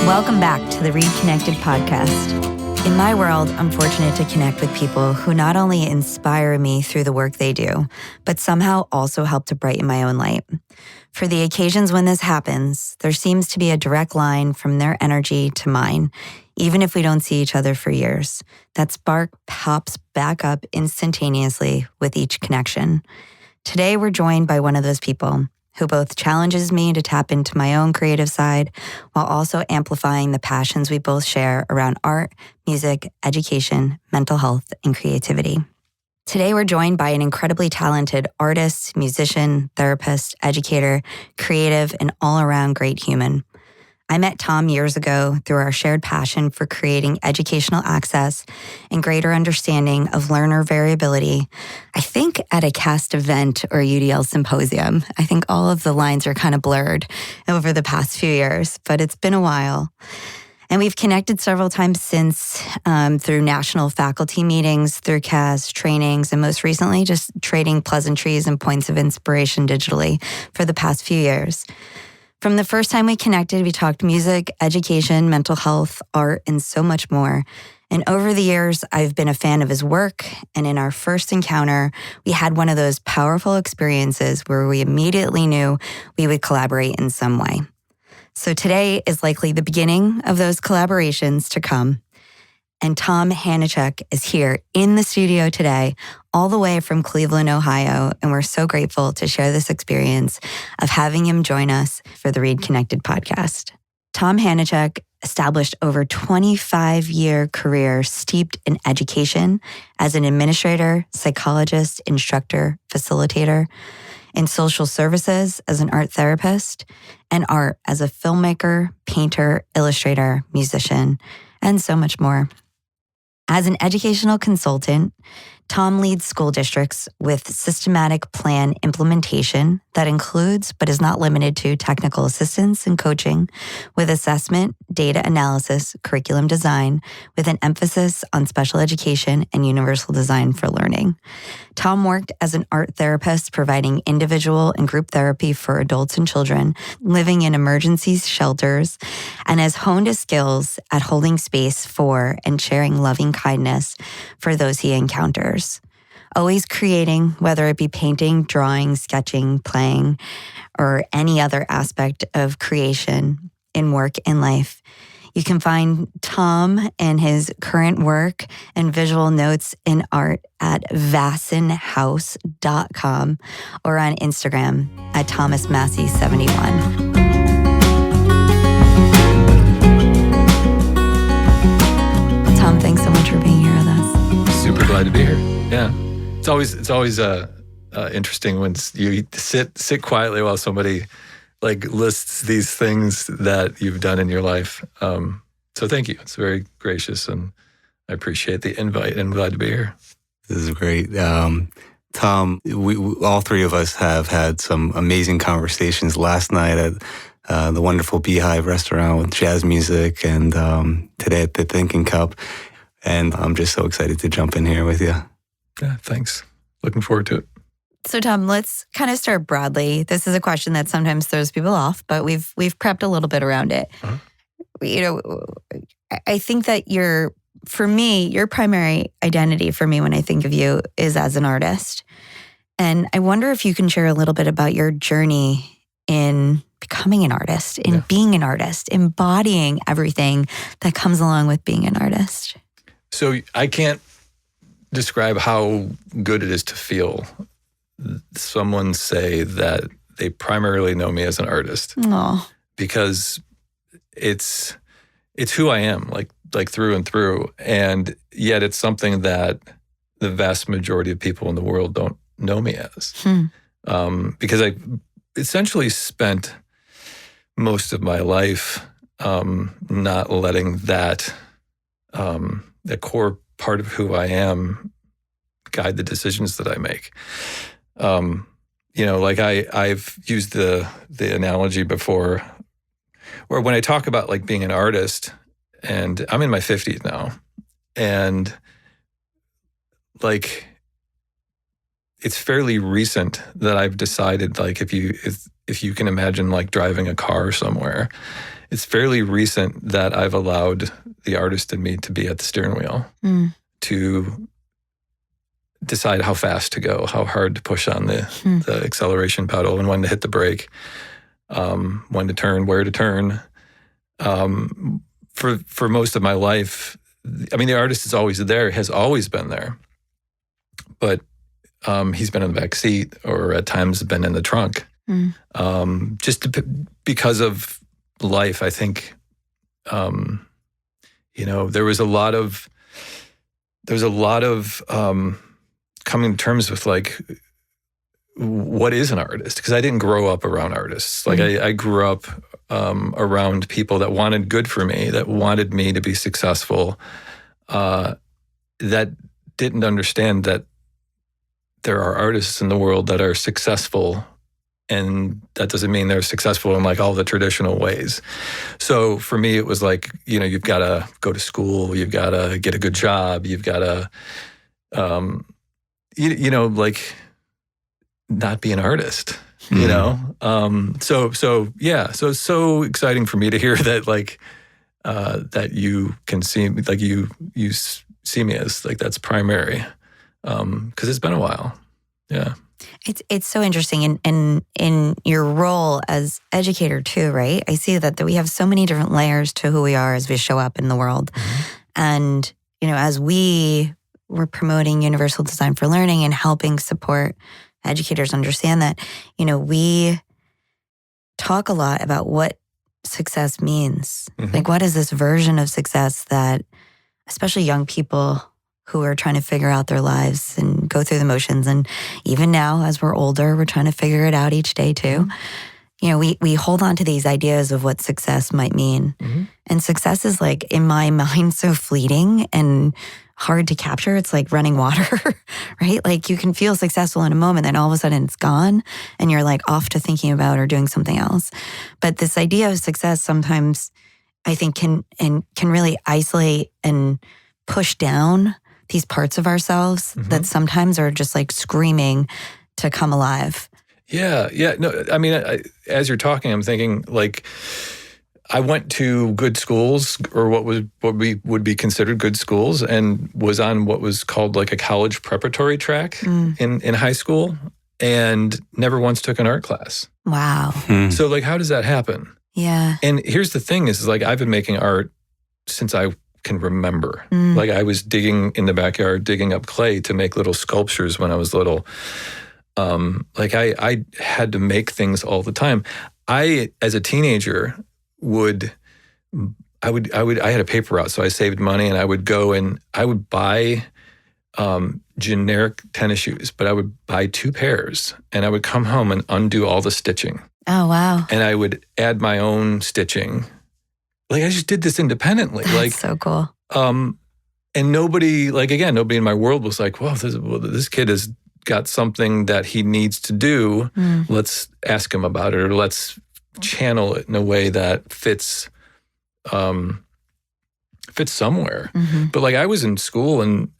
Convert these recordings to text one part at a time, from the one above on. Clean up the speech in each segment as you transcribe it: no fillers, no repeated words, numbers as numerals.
Welcome back to the ReidConnect-Ed podcast. In my world, I'm fortunate to connect with people who not only inspire me through the work they do, but somehow also help to brighten my own light. For the occasions when this happens, there seems to be a direct line from their energy to mine, even if we don't see each other for years. That spark pops back up instantaneously with each connection. Today, we're joined by one of those people who both challenges me to tap into my own creative side while also amplifying the passions we both share around art, music, education, mental health, and creativity. Today, we're joined by an incredibly talented artist, musician, therapist, educator, creative, and all-around great human. I met Tom years ago through our shared passion for creating educational access and greater understanding of learner variability, I think at a CAST event or UDL symposium. I think all of the lines are kind of blurred over the past few years, but it's been a while. And we've connected several times since through national faculty meetings, through CAS trainings, and most recently just trading pleasantries and points of inspiration digitally for the past few years. From the first time we connected, we talked music, education, mental health, art, and so much more. And over the years, I've been a fan of his work. And in our first encounter, we had one of those powerful experiences where we immediately knew we would collaborate in some way. So today is likely the beginning of those collaborations to come. And Tom Hanicak is here in the studio today, all the way from Cleveland, Ohio. And we're so grateful to share this experience of having him join us for the ReidConnect-Ed podcast. Tom Hanicak established over 25-year career steeped in education as an administrator, psychologist, instructor, facilitator, in social services as an art therapist, and art as a filmmaker, painter, illustrator, musician, and so much more. As an educational consultant, Tom leads school districts with systematic plan implementation that includes, but is not limited to, technical assistance and coaching with assessment, data analysis, curriculum design, with an emphasis on special education and universal design for learning. Tom worked as an art therapist, providing individual and group therapy for adults and children living in emergency shelters, and has honed his skills at holding space for and sharing loving kindness for those he encounters. Always creating, whether it be painting, drawing, sketching, playing, or any other aspect of creation in work and life. You can find Tom and his current work and visual notes in art at vassenhouse.com or on Instagram at thomasmassey71. Tom, thanks so much for being here with us. Super glad to be here. Yeah. It's always interesting when you sit quietly while somebody lists these things that you've done in your life. So thank you. It's very gracious, and I appreciate the invite, and glad to be here. This is great. Tom, we all three of us have had some amazing conversations last night at the wonderful Beehive restaurant with jazz music, and today at the Thinking Cup. And I'm just so excited to jump in here with you. Yeah, thanks. Looking forward to it. So Tom, let's kind of start broadly. This is a question that sometimes throws people off, but we've prepped a little bit around it. Uh-huh. You know, I think that your primary identity for me when I think of you is as an artist. And I wonder if you can share a little bit about your journey in becoming an artist, in being an artist, embodying everything that comes along with being an artist. So I can't describe how good it is to feel someone say that they primarily know me as an artist. Aww. Because it's who I am, like through and through. And yet it's something that the vast majority of people in the world don't know me as. Because I essentially spent most of my life not letting that the core part of who I am guide the decisions that I make. I've used the analogy before, where when I talk about being an artist, and I'm in my 50s now, and it's fairly recent that I've decided if you can imagine driving a car somewhere, it's fairly recent that I've allowed the artist in me to be at the steering wheel, to decide how fast to go, how hard to push on the acceleration pedal, and when to hit the brake, when to turn, where to turn. For most of my life, I mean, the artist is always there, has always been there, but he's been in the back seat, or at times been in the trunk, because of life. I think, there was a lot of coming to terms with like, what is an artist? Because I didn't grow up around artists. Like I grew up around people that wanted good for me, that wanted me to be successful, that didn't understand that there are artists in the world that are successful, and that doesn't mean they're successful in like all the traditional ways. So for me, it was like, you've got to go to school, you've got to get a good job, you've got to, like not be an artist, So it's so exciting for me to hear that, like, that you can see, like you see me as like, that's primary. Because it's been a while. Yeah. It's so interesting. And in your role as educator too, right? I see that we have so many different layers to who we are as we show up in the world. And, as we were promoting universal design for learning and helping support educators understand that, we talk a lot about what success means. Like, what is this version of success that especially young people who are trying to figure out their lives and go through the motions. And even now, as we're older, we're trying to figure it out each day too. We hold on to these ideas of what success might mean. And success is, like, in my mind, so fleeting and hard to capture. It's like running water, right? Like, you can feel successful in a moment, then all of a sudden it's gone and you're like off to thinking about or doing something else. But this idea of success sometimes, I think, can really isolate and push down these parts of ourselves that sometimes are just like screaming to come alive. Yeah. No, I mean, as you're talking, I'm thinking, like, I went to good schools, or what we would be considered good schools, and was on what was called like a college preparatory track in high school, and never once took an art class. Wow. So, like, how does that happen? Yeah. And here's the thing is like, I've been making art since I can remember. Like, I was digging in the backyard, digging up clay to make little sculptures when I was little. Like, I had to make things all the time. I, as a teenager, I had a paper route, so I saved money, and I would go and I would buy generic tennis shoes, but I would buy 2 pairs, and I would come home and undo all the stitching. Oh, wow. And I would add my own stitching. Like, I just did this independently. That's like, so cool. And nobody in my world was like, well, this kid has got something that he needs to do. Let's ask him about it, or let's channel it in a way that fits somewhere. But like, I was in school and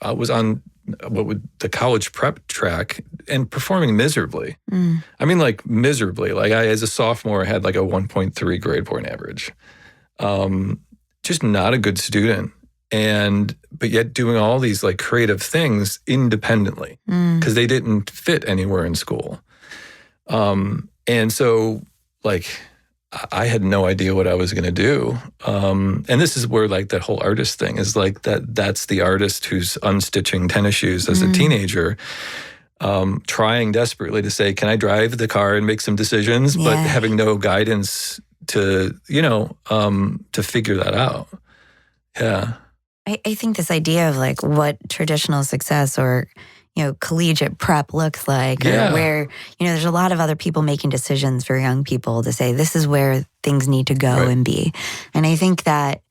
I was on the college prep track and performing miserably. I mean, like, miserably. Like, I, as a sophomore, had like a 1.3 grade point average. Just not a good student. But yet doing all these like creative things independently, because they didn't fit anywhere in school. And so, like, I had no idea what I was going to do. And this is where, like, that whole artist thing is like, that's the artist who's unstitching tennis shoes as a teenager, trying desperately to say, can I drive the car and make some decisions, but having no guidance to figure that out. Yeah. I think this idea of like what traditional success or, collegiate prep looks like, or where, there's a lot of other people making decisions for young people to say, this is where things need to go and be. And I think that,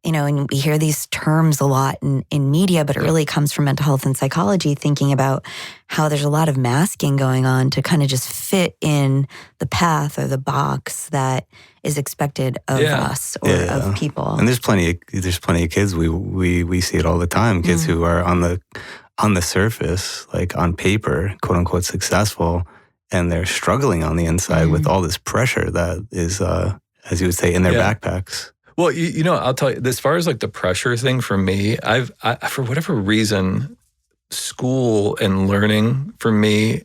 and we hear these terms a lot in media, but it really comes from mental health and psychology, thinking about how there's a lot of masking going on to kind of just fit in the path or the box that is expected of us or of people. And there's plenty of kids, we see it all the time, kids who are on the surface, like on paper, quote unquote successful, and they're struggling on the inside with all this pressure that is, as you would say, in their backpacks. Well, you know, I'll tell you, as far as like the pressure thing for me, I for whatever reason, school and learning for me,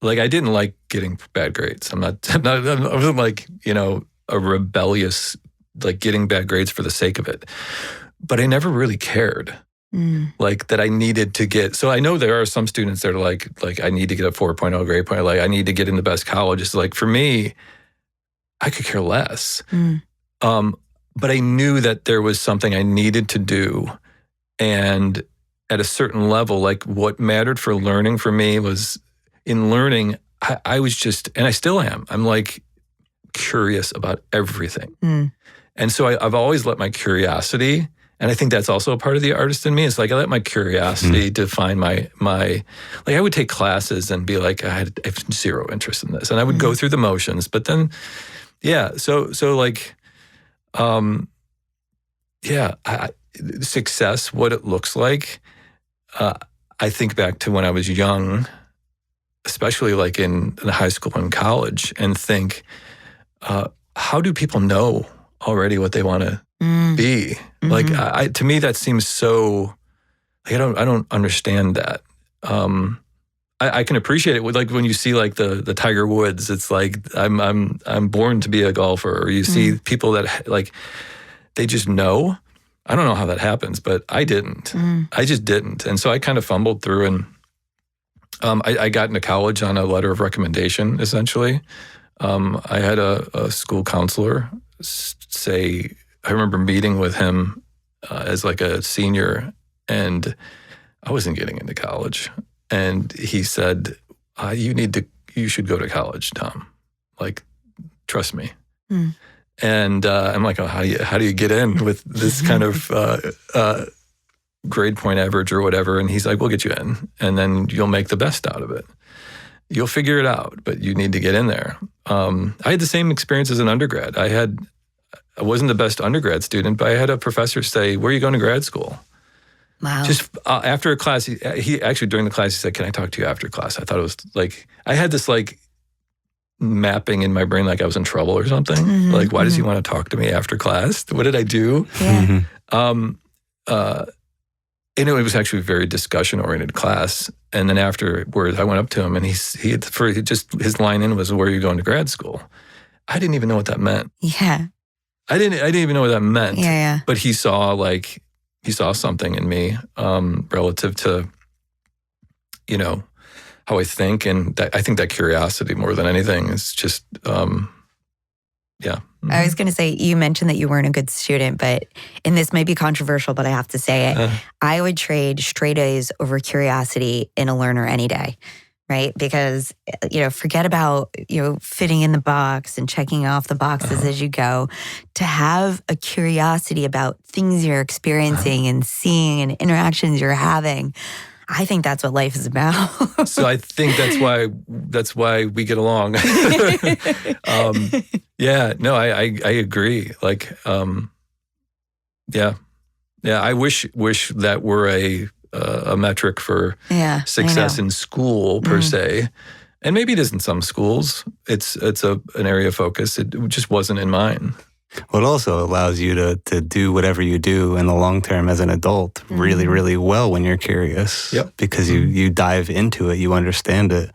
like I didn't like getting bad grades. I wasn't like, you know, a rebellious, like getting bad grades for the sake of it. But I never really cared. Like that I needed to get, so I know there are some students that are like I need to get a 4.0 grade point, like I need to get in the best colleges. Like for me, I could care less. But I knew that there was something I needed to do. And at a certain level, like what mattered for learning for me was in learning, I was just, and I still am, I'm like curious about everything. And so I've always let my curiosity, and I think that's also a part of the artist in me. It's like I let my curiosity define my like I would take classes and be like, I have zero interest in this. And I would go through the motions. But then, so like, success, what it looks like, I think back to when I was young, especially like in high school and college, and think, how do people know already what they want to be? Like, to me, that seems so. Like, I don't understand that. I can appreciate it with like when you see like the Tiger Woods. It's like I'm born to be a golfer. Or you see people that like they just know. I don't know how that happens, but I didn't. I just didn't, and so I kind of fumbled through, and I got into college on a letter of recommendation. Essentially, I had a school counselor say. I remember meeting with him as like a senior, and I wasn't getting into college. And he said, you should go to college, Tom. Like, trust me. And I'm like, oh, how do you get in with this kind of grade point average or whatever? And he's like, we'll get you in, and then you'll make the best out of it. You'll figure it out, but you need to get in there. I had the same experience as an undergrad. I wasn't the best undergrad student, but I had a professor say, where are you going to grad school? Wow. Just after a class, he actually, during the class, he said, can I talk to you after class? I thought it was like, I had this like mapping in my brain like I was in trouble or something. Like, why does he want to talk to me after class? What did I do? Yeah. And it was actually a very discussion-oriented class. And then afterwards, I went up to him, and his line in was, where are you going to grad school? I didn't even know what that meant. Yeah. I didn't even know what that meant. Yeah. But he saw something in me relative to, you know, how I think. And I think that curiosity more than anything is just, I was going to say, you mentioned that you weren't a good student, and this might be controversial, but I have to say it. I would trade straight A's over curiosity in a learner any day. Right? Because, you know, forget about, you know, fitting in the box and checking off the boxes as you go. To have a curiosity about things you're experiencing and seeing and interactions you're having, I think that's what life is about. So I think that's why we get along. I agree. Like, I wish that were a metric for success in school per se. And maybe it is in some schools. It's an area of focus. It just wasn't in mine. Well, it also allows you to do whatever you do in the long term as an adult really, really well when you're curious. Yep. Because you dive into it, you understand it.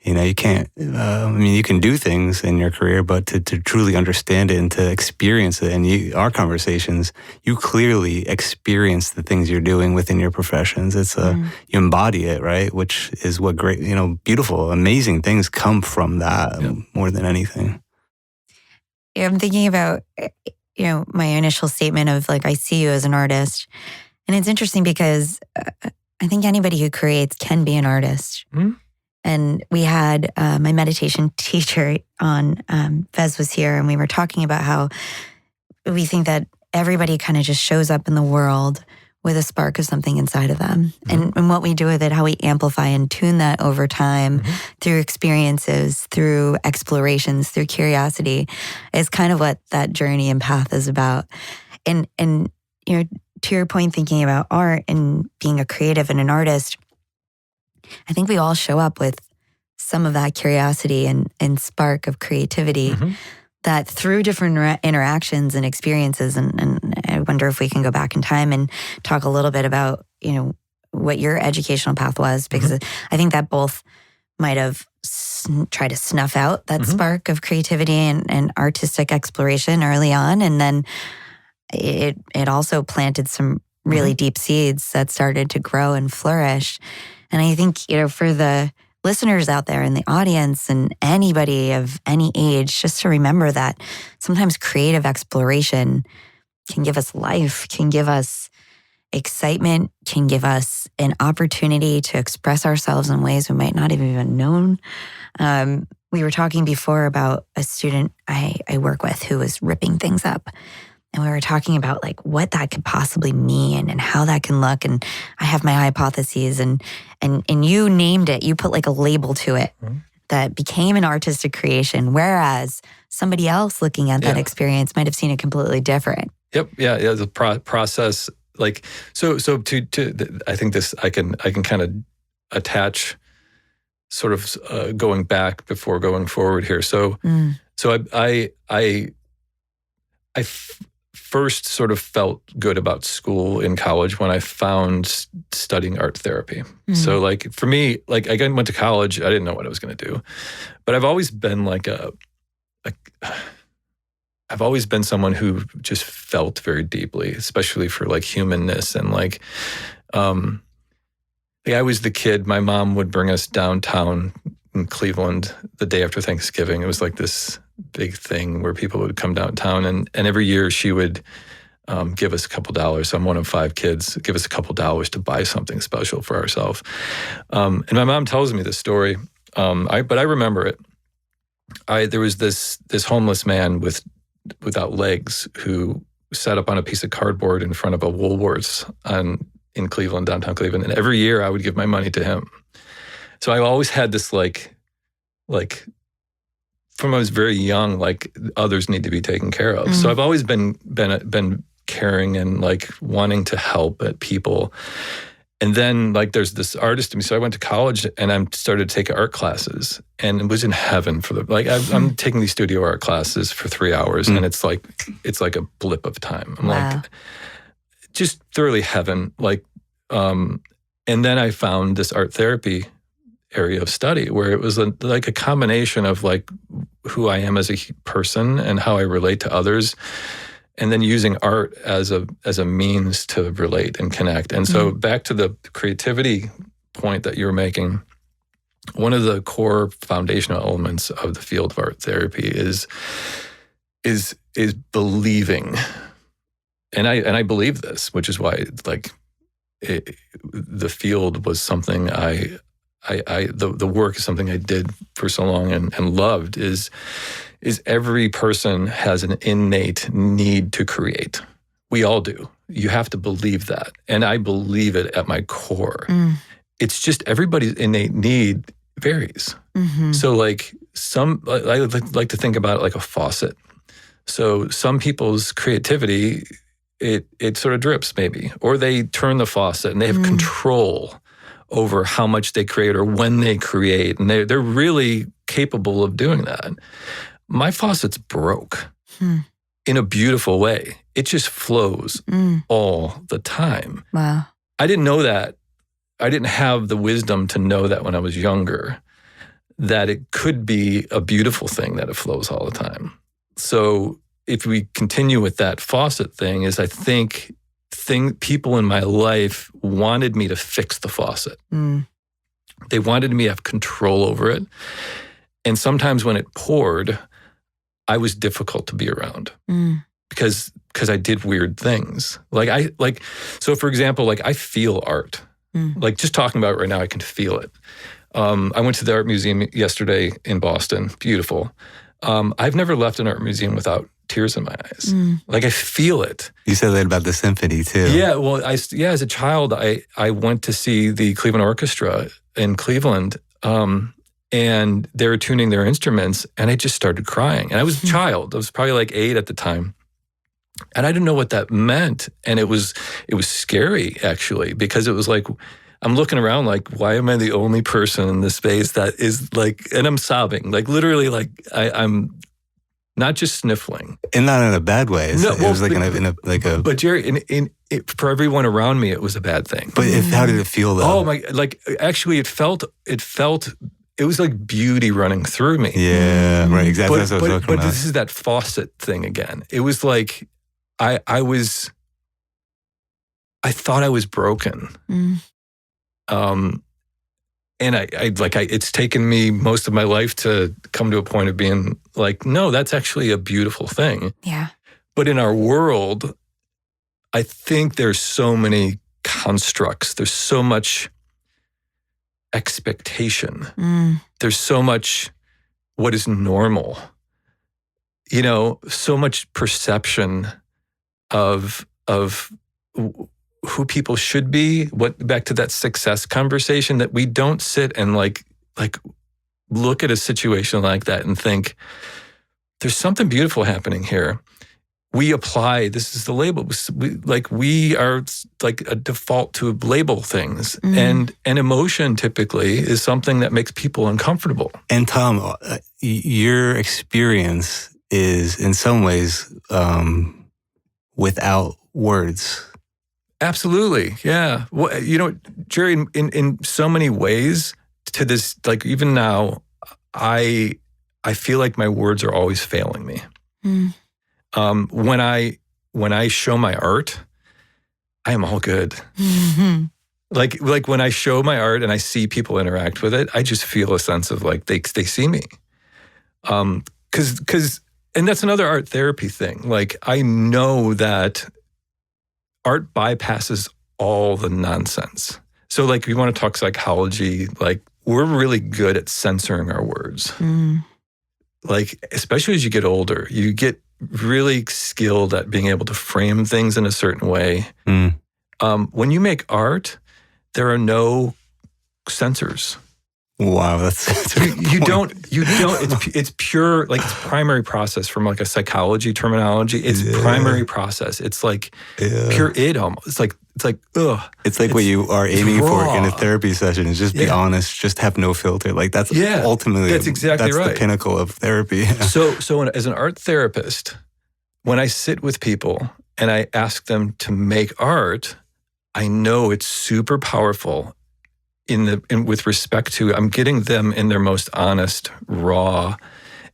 You know, you can't, you can do things in your career, but to truly understand it and to experience it, and our conversations, you clearly experience the things you're doing within your professions. It's you embody it, right? Which is what great, beautiful, amazing things come from that more than anything. Yeah, I'm thinking about, my initial statement of like, I see you as an artist. And it's interesting because I think anybody who creates can be an artist. And we had my meditation teacher on, Fez was here, and we were talking about how we think that everybody kind of just shows up in the world with a spark of something inside of them. And what we do with it, how we amplify and tune that over time through experiences, through explorations, through curiosity, is kind of what that journey and path is about. And to your point, thinking about art and being a creative and an artist, I think we all show up with some of that curiosity and spark of creativity that through different interactions and experiences, and I wonder if we can go back in time and talk a little bit about, what your educational path was, because I think that both might have tried to snuff out that spark of creativity and artistic exploration early on. And then it also planted some really deep seeds that started to grow and flourish. And I think, for the listeners out there in the audience and anybody of any age, just to remember that sometimes creative exploration can give us life, can give us excitement, can give us an opportunity to express ourselves in ways we might not have even known. We were talking before about a student I work with who was ripping things up. And we were talking about what that could possibly mean and how that can look. And I have my hypotheses and you named it. You put a label to it that became an artistic creation, whereas somebody else looking at that experience might have seen it completely different. Yep. Yeah. The process. So to I think this I can kind of attach sort of going back before going forward here. So I first sort of felt good about school in college when I found studying art therapy. So for me, I went to college, I didn't know what I was going to do, but I've always been I've always been someone who just felt very deeply, especially for humanness and I was the kid. My mom would bring us downtown in Cleveland the day after Thanksgiving. It was this big thing where people would come downtown, and every year she would give us a couple dollars. I'm one of 5 kids. Give us a couple dollars to buy something special for ourselves. And my mom tells me this story, but I remember it. There was this homeless man without legs who sat up on a piece of cardboard in front of a Woolworths in Cleveland, downtown Cleveland. And every year I would give my money to him. So I always had this from I was very young, others need to be taken care of. So I've always been caring and wanting to help people. And then there's this artist in me. So I went to college and I started to take art classes, and it was in heaven for I'm taking these studio art classes for 3 hours, and it's like a blip of time. I'm just thoroughly heaven. And then I found this art therapy area of study where it was a combination of who I am as a person and how I relate to others, and then using art as a means to relate and connect. And so back to the creativity point that you're making, one of the core foundational elements of the field of art therapy is believing. And I believe this, which is why the field was something the work is something I did for so long and loved is every person has an innate need to create. We all do. You have to believe that. And I believe it at my core. It's just everybody's innate need varies. So I like to think about it like a faucet. So some people's creativity, it sort of drips maybe, or they turn the faucet and they have control over how much they create or when they create. And they're really capable of doing that. My faucet's broke in a beautiful way. It just flows all the time. Wow. I didn't know that. I didn't have the wisdom to know that when I was younger, that it could be a beautiful thing that it flows all the time. So if we continue with that faucet thing, I think people in my life wanted me to fix the faucet. They wanted me to have control over it. And sometimes when it poured, I was difficult to be around because I did weird things. So for example, I feel art. Just talking about it right now, I can feel it. I went to the art museum yesterday in Boston. Beautiful. I've never left an art museum without tears in my eyes. I feel it. You said that about the symphony too. Yeah. Well, as a child, I went to see the Cleveland Orchestra in Cleveland. And they were tuning their instruments, and I just started crying. And I was a child. I was probably 8 at the time. And I didn't know what that meant. And it was scary, actually, because it was I'm looking around like, why am I the only person in this space that is like, and I'm sobbing, like literally, like I'm not just sniffling, and not in a bad way. No, It was like But Jerry, for everyone around me, it was a bad thing. But how did it feel though? Oh my! Like actually, it was like beauty running through me. Yeah, right. Exactly. That's what I was talking about. But this is that faucet thing again. It was like I thought I was broken. And it's taken me most of my life to come to a point of being like, no, that's actually a beautiful thing. Yeah. But in our world, I think there's so many constructs. There's so much expectation. There's so much what is normal. You know, so much perception of who people should be. Back to that success conversation, that we don't sit and like look at a situation like that and think there's something beautiful happening here. We apply, this is the label. We are like a default to label things. And emotion typically is something that makes people uncomfortable. And Tom, your experience is in some ways without words. Absolutely. Yeah. Well, you know, Jerry, in so many ways to this, like even now, I feel like my words are always failing me. When I show my art, I am all good. Like when I show my art and I see people interact with it, I just feel a sense of like they see me. Because and that's another art therapy thing. Like I know that art bypasses all the nonsense. So like we want to talk psychology, like we're really good at censoring our words. Like especially as you get older, you get really skilled at being able to frame things in a certain way. When you make art, there are no censors. Wow, that's you don't. It's pure, like it's primary process from like a psychology terminology. It's primary process. It's like pure id almost. It's like ugh. It's like what you are aiming for in a therapy session is just be honest, just have no filter. Like that's ultimately that's exactly right. The pinnacle of therapy. So as an art therapist, when I sit with people and I ask them to make art, I know it's super powerful. With respect to, I'm getting them in their most honest, raw,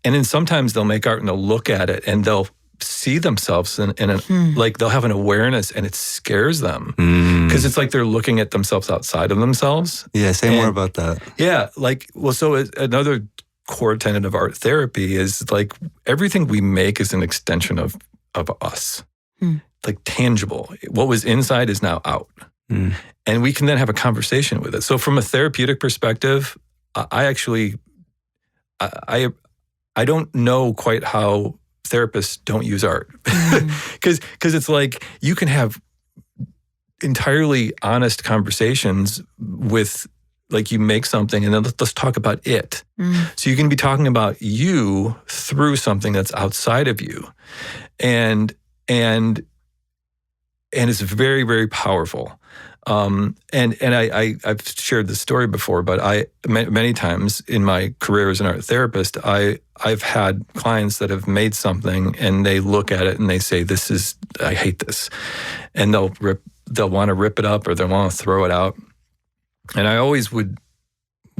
and then sometimes they'll make art and they'll look at it and they'll see themselves like they'll have an awareness and it scares them because it's like they're looking at themselves outside of themselves. Yeah, say more about that. Yeah, so another core tenet of art therapy is like everything we make is an extension of us, like tangible. What was inside is now out. And we can then have a conversation with it. So from a therapeutic perspective, I don't know quite how therapists don't use art. Because it's like you can have entirely honest conversations with, like you make something and then let's talk about it. So you can be talking about you through something that's outside of you. And it's very, very powerful. And I've shared this story before, but many times in my career as an art therapist, I've had clients that have made something and they look at it and they say, I hate this. And they'll want to rip it up or they'll want to throw it out. And I always would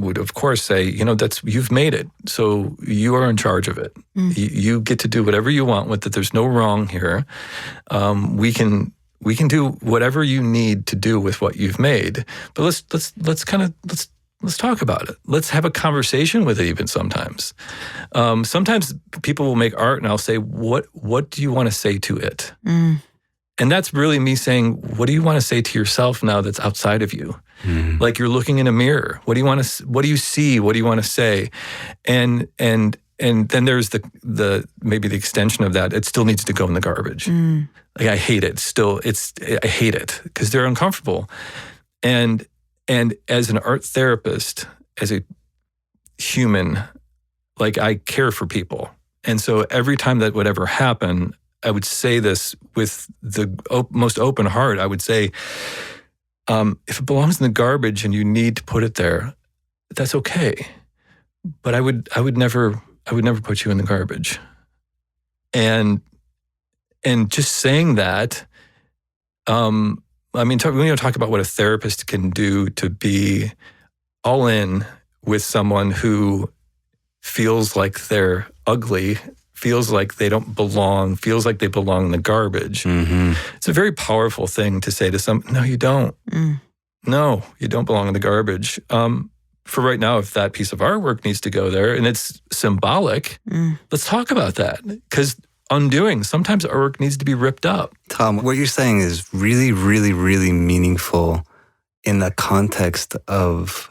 of course say, you've made it. So you are in charge of it. You get to do whatever you want with it. There's no wrong here. We can do whatever you need to do with what you've made, but let's talk about it. Let's have a conversation with it. Even sometimes people will make art, and I'll say, "What do you want to say to it?" And that's really me saying, "What do you want to say to yourself now that's outside of you?" Like you're looking in a mirror. What do you want to? What do you see? What do you want to say? And then there's the maybe the extension of that. It still needs to go in the garbage. Like I hate it. I hate it because they're uncomfortable. And as an art therapist, as a human, like I care for people. And so every time that would ever happen, I would say this with the most open heart. I would say, If it belongs in the garbage and you need to put it there, that's okay. But I would never put you in the garbage. And just saying that, when you talk about what a therapist can do to be all in with someone who feels like they're ugly, feels like they don't belong, feels like they belong in the garbage. Mm-hmm. It's a very powerful thing to say to someone, no, you don't. No, you don't belong in the garbage. For right now, if that piece of artwork needs to go there and it's symbolic, let's talk about that. Because undoing, sometimes artwork needs to be ripped up. Tom, what you're saying is really, really, really meaningful in the context of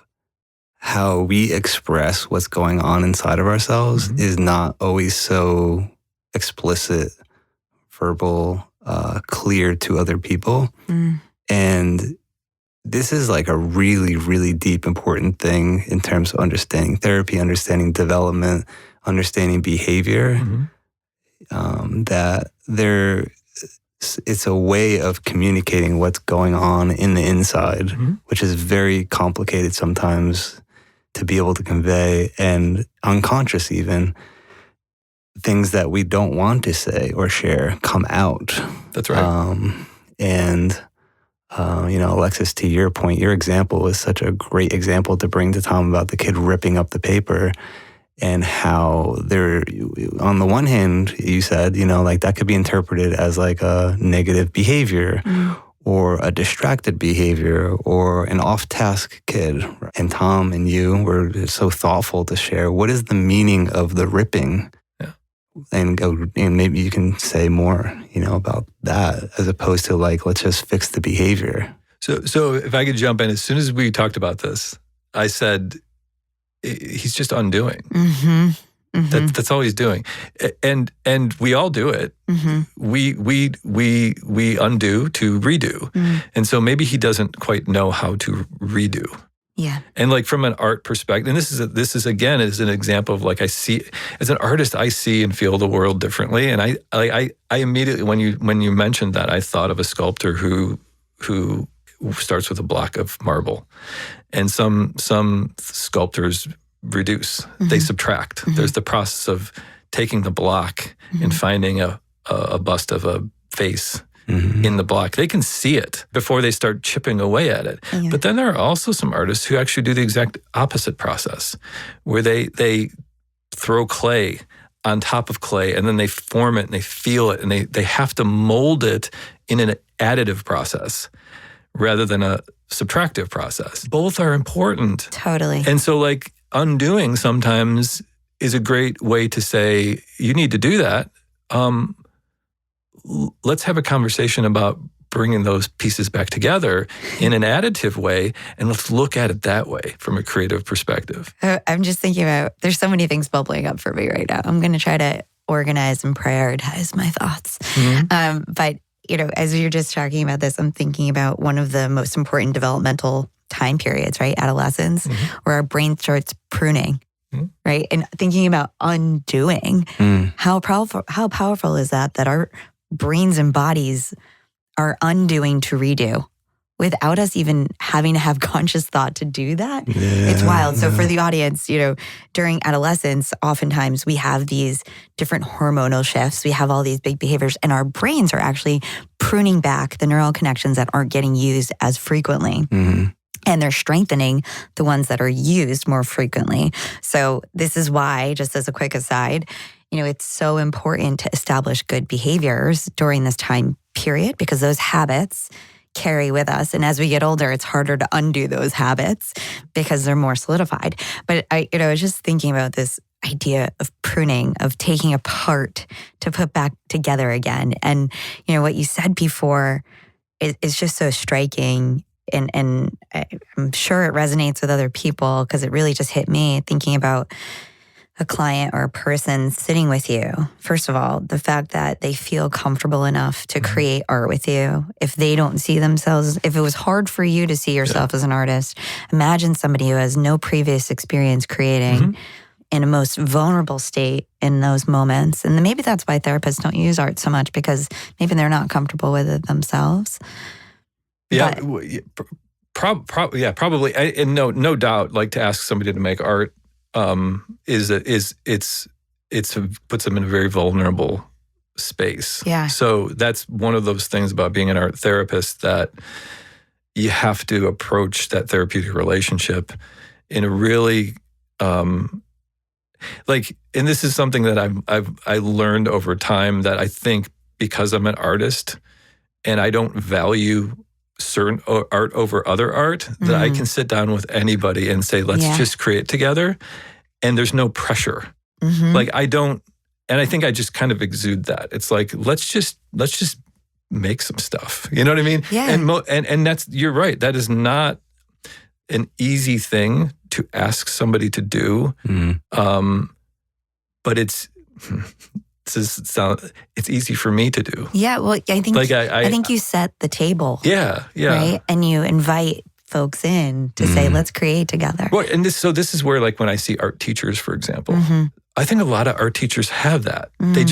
how we express what's going on inside of ourselves is not always so explicit, verbal, clear to other people. And this is like a really, really deep, important thing in terms of understanding therapy, understanding development, understanding behavior, that it's a way of communicating what's going on in the inside, which is very complicated sometimes to be able to convey, and unconscious even, things that we don't want to say or share come out. That's right. Alexis, to your point, your example is such a great example to bring to Tom about the kid ripping up the paper and how there, on the one hand, you said, like that could be interpreted as like a negative behavior or a distracted behavior or an off-task kid. And Tom and you were so thoughtful to share what is the meaning of the ripping. Yeah. And maybe you can say more, about that as opposed to like, let's just fix the behavior. So if I could jump in, as soon as we talked about this, I said, he's just undoing. That's all he's doing, and we all do it. We undo to redo, and so maybe he doesn't quite know how to redo. Yeah, and like from an art perspective, and this is again is an example of like I see as an artist, I see and feel the world differently, and I immediately when you mentioned that, I thought of a sculptor who starts with a block of marble, and some sculptors reduce, they subtract. There's the process of taking the block and finding a bust of a face in the block. They can see it before they start chipping away at it. Yeah. But then there are also some artists who actually do the exact opposite process, where they throw clay on top of clay and then they form it and they feel it and they have to mold it in an additive process rather than a subtractive process. Both are important. Totally. And so like undoing sometimes is a great way to say, you need to do that. Let's have a conversation about bringing those pieces back together in an additive way, and let's look at it that way from a creative perspective. I'm just thinking about, there's so many things bubbling up for me right now. I'm going to try to organize and prioritize my thoughts. But, as you're just talking about this, I'm thinking about one of the most important developmental time periods, right? Adolescence, where our brain starts pruning, right? And thinking about undoing, how powerful is that our brains and bodies are undoing to redo without us even having to have conscious thought to do that. Yeah, it's wild. So for the audience, during adolescence, oftentimes we have these different hormonal shifts. We have all these big behaviors, and our brains are actually pruning back the neural connections that aren't getting used as frequently. And they're strengthening the ones that are used more frequently. So this is why, just as a quick aside, it's so important to establish good behaviors during this time period, because those habits carry with us. And as we get older, it's harder to undo those habits because they're more solidified. But I was just thinking about this idea of pruning, of taking apart to put back together again. And, what you said before is just so striking. And I'm sure it resonates with other people, because it really just hit me thinking about a client or a person sitting with you. First of all, the fact that they feel comfortable enough to create art with you. If they don't see themselves, if it was hard for you to see yourself as an artist, imagine somebody who has no previous experience creating in a most vulnerable state in those moments. And maybe that's why therapists don't use art so much, because maybe they're not comfortable with it themselves. Yeah, Probably. And no doubt, like to ask somebody to make art puts them in a very vulnerable space. Yeah. So that's one of those things about being an art therapist, that you have to approach that therapeutic relationship in a really and this is something that I learned over time, that I think because I'm an artist and I don't value certain art over other art, that I can sit down with anybody and say, let's just create together, and there's no pressure. Like I don't, and I think I just kind of exude that. It's like, let's just make some stuff. You know what I mean? Yeah. And that's, you're right. That is not an easy thing to ask somebody to do. But it's easy for me to do. Yeah. Well, I think I think you set the table. Yeah. Right. And you invite folks in to say, let's create together. Well, and this is where, like, when I see art teachers, for example, I think a lot of art teachers have that. They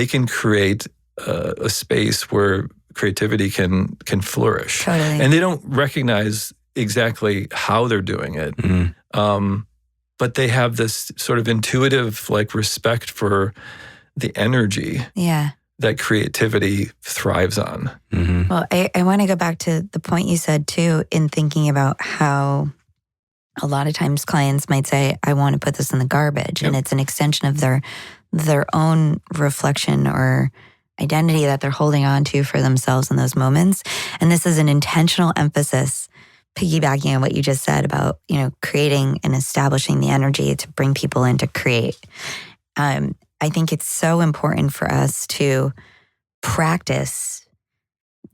can create a space where creativity can flourish. Totally. And they don't recognize exactly how they're doing it. But they have this sort of intuitive, like, respect for the energy that creativity thrives on. Well, I want to go back to the point you said too, in thinking about how a lot of times clients might say, I want to put this in the garbage. And it's an extension of their own reflection or identity that they're holding on to for themselves in those moments. And this is an intentional emphasis, piggybacking on what you just said about, creating and establishing the energy to bring people in to create. I think it's so important for us to practice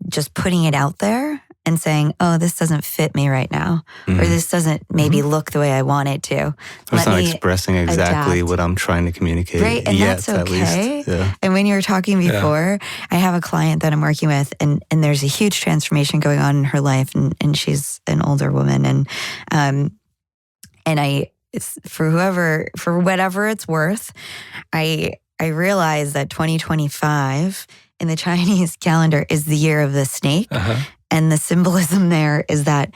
just putting it out there and saying, oh, this doesn't fit me right now, or this doesn't maybe look the way I want it to. It's not expressing exactly what I'm trying to communicate. Right, and yet, that's okay. At least. Yeah. And when you were talking before, I have a client that I'm working with, and there's a huge transformation going on in her life, and she's an older woman, and it's for whatever it's worth, I realize that 2025 in the Chinese calendar is the year of the snake. And the symbolism there is that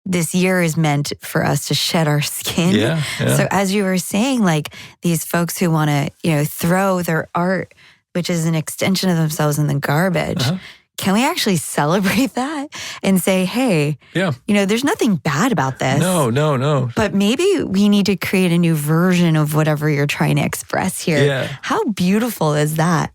this year is meant for us to shed our skin. Yeah. So as you were saying, like, these folks who want to, throw their art, which is an extension of themselves, in the garbage, can we actually celebrate that and say, hey, there's nothing bad about this. No. But maybe we need to create a new version of whatever you're trying to express here. Yeah. How beautiful is that?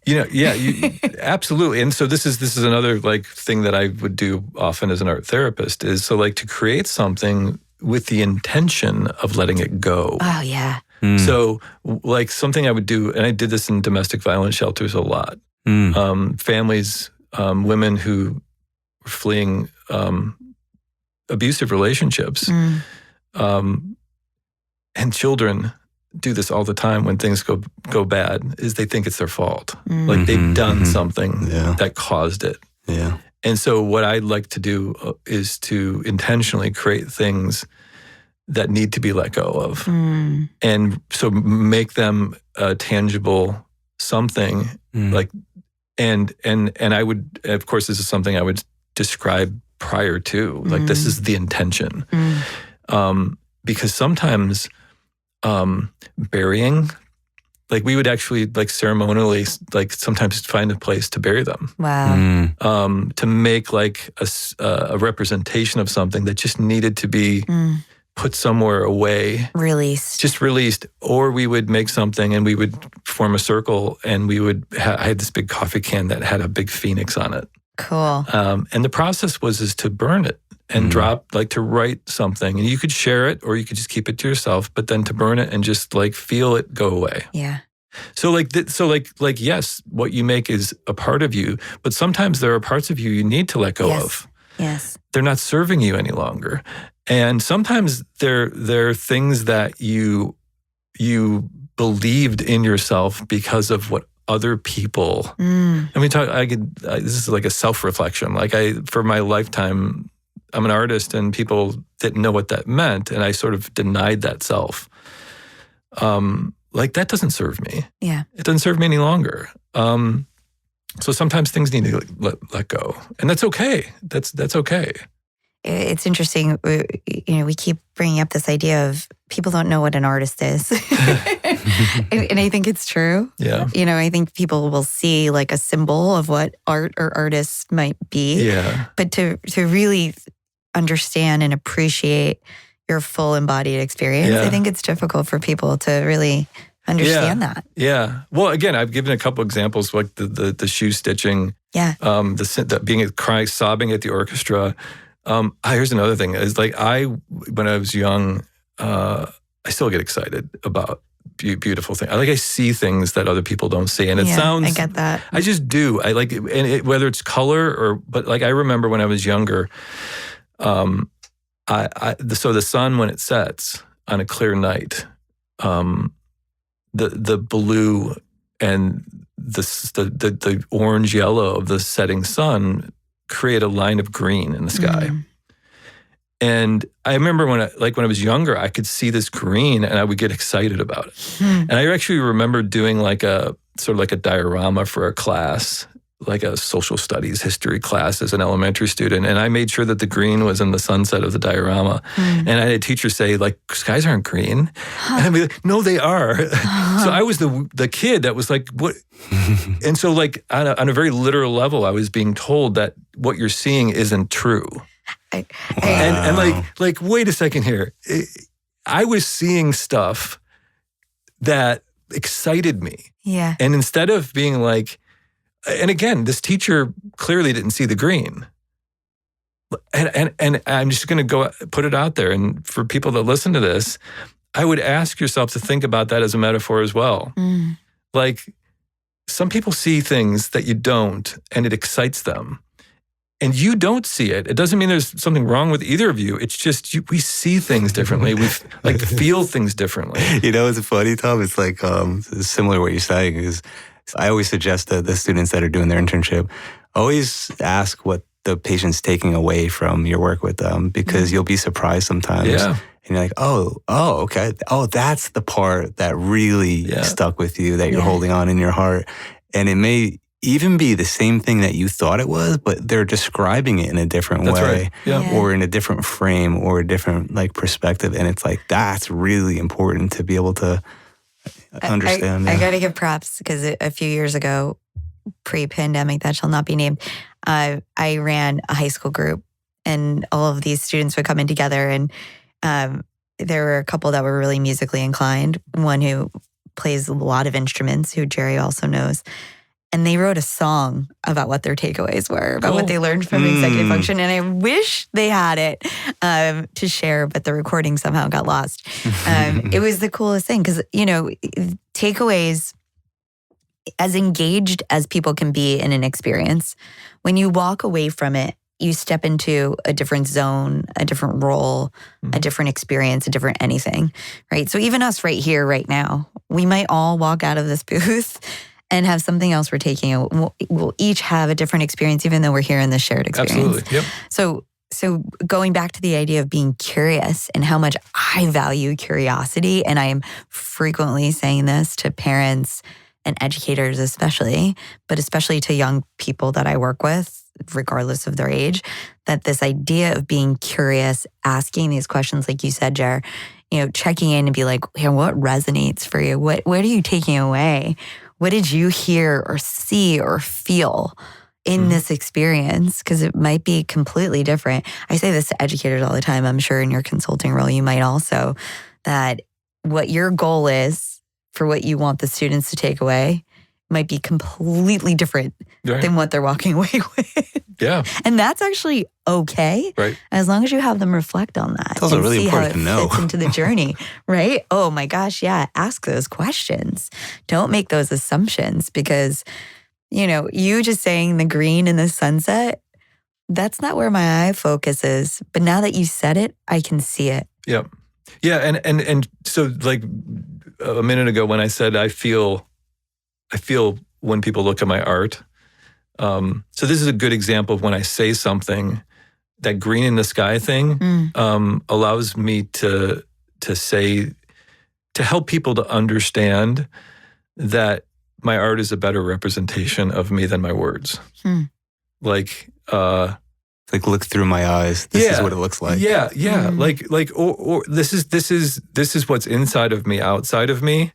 Absolutely. And so this is another, like, thing that I would do often as an art therapist, is so, like, to create something with the intention of letting it go. Oh, yeah. So, like, something I would do, and I did this in domestic violence shelters a lot. Families, women who were fleeing abusive relationships, and children do this all the time when things go bad, is they think it's their fault. Like, they've done something that caused it. Yeah. And so what I'd like to do is to intentionally create things that need to be let go of. And so make them a tangible something, like, and I would, of course, this is something I would describe prior to, like, this is the intention. Because sometimes burying, like, we would actually, like, ceremonially, like, sometimes find a place to bury them. Wow. To make, like, a representation of something that just needed to be put somewhere away. Just released. Or we would make something and we would form a circle, and we would, I had this big coffee can that had a big phoenix on it. Cool. And the process is to burn it and drop, like, to write something. And you could share it, or you could just keep it to yourself, but then to burn it and just, like, feel it go away. Yeah. So yes, what you make is a part of you, but sometimes there are parts of you need to let go of. Yes. They're not serving you any longer. And sometimes they're things that you believed in yourself because of what other people. This is like a self-reflection. Like, for my lifetime, I'm an artist, and people didn't know what that meant, and I sort of denied that self. Like, that doesn't serve me. Yeah. It doesn't serve me any longer. So sometimes things need to let go, and that's okay. That's okay. It's interesting. We keep bringing up this idea of people don't know what an artist is. And I think it's true. Yeah. I think people will see like a symbol of what art or artists might be. Yeah. But to really understand and appreciate your full embodied experience, I think it's difficult for people to really understand that. Yeah. Well, again, I've given a couple examples, like the shoe stitching. Yeah. The being crying, sobbing at the orchestra. Here's another thing: is like when I was young, I still get excited about beautiful things. I see things that other people don't see, and it sounds. I get that. I just do. I like it, and whether it's color but I remember when I was younger. So the sun, when it sets on a clear night, the blue and the orange yellow of the setting sun create a line of green in the sky. And I remember when I was younger, I could see this green and I would get excited about it. And I actually remember doing like a sort of like a diorama for a class, like a social studies history class as an elementary student. And I made sure that the green was in the sunset of the diorama. And I had a teacher say, like, skies aren't green. And I'd be like, no, they are. So I was the kid that was like, what? And so like on a very literal level, I was being told that what you're seeing isn't true. And like, wait a second here. I was seeing stuff that excited me. Yeah. And instead of being like, and again, this teacher clearly didn't see the green. And I'm just going to go put it out there. And for people that listen to this, I would ask yourself to think about that as a metaphor as well. Like, some people see things that you don't, and it excites them. And you don't see it. It doesn't mean there's something wrong with either of you. It's just we see things differently. We feel things differently. It's funny, Tom. It's like similar to what you're saying is, I always suggest that the students that are doing their internship always ask what the patient's taking away from your work with them, because you'll be surprised sometimes. Yeah. And you're like, oh, okay. Oh, that's the part that really stuck with you, that you're holding on in your heart. And it may even be the same thing that you thought it was, but they're describing it in a different way, or in a different frame, or a different perspective. And it's like, that's really important to be able to understand. I got to give props, because a few years ago, pre-pandemic, that shall not be named, I ran a high school group, and all of these students would come in together, and there were a couple that were really musically inclined, one who plays a lot of instruments, who Jerry also knows. And they wrote a song about what their takeaways were, about what they learned from executive function. And I wish they had it to share, but the recording somehow got lost. It was the coolest thing, because, takeaways, as engaged as people can be in an experience, when you walk away from it, you step into a different zone, a different role, a different experience, a different anything, right? So even us right here, right now, we might all walk out of this booth and have something else we're taking. We'll each have a different experience, even though we're here in this shared experience. Absolutely, yep. So going back to the idea of being curious and how much I value curiosity, and I am frequently saying this to parents and educators especially, but especially to young people that I work with, regardless of their age, that this idea of being curious, asking these questions, like you said, Jer, checking in and be like, what resonates for you? What are you taking away? What did you hear or see or feel in this experience? Because it might be completely different. I say this to educators all the time. I'm sure in your consulting role, you might also, that what your goal is for what you want the students to take away might be completely different than what they're walking away with. Yeah. And that's actually okay. Right. As long as you have them reflect on that. It's also really important to know. Fits into the journey, right? Oh my gosh, yeah. Ask those questions. Don't make those assumptions, because, you just saying the green in the sunset, that's not where my eye focus is. But now that you said it, I can see it. Yeah. Yeah. And so, like a minute ago when I said I feel when people look at my art. So this is a good example of when I say something, that green in the sky thing allows me to say, to help people to understand that my art is a better representation of me than my words. Like look through my eyes. This is what it looks like. Yeah. Or this is what's inside of me, outside of me,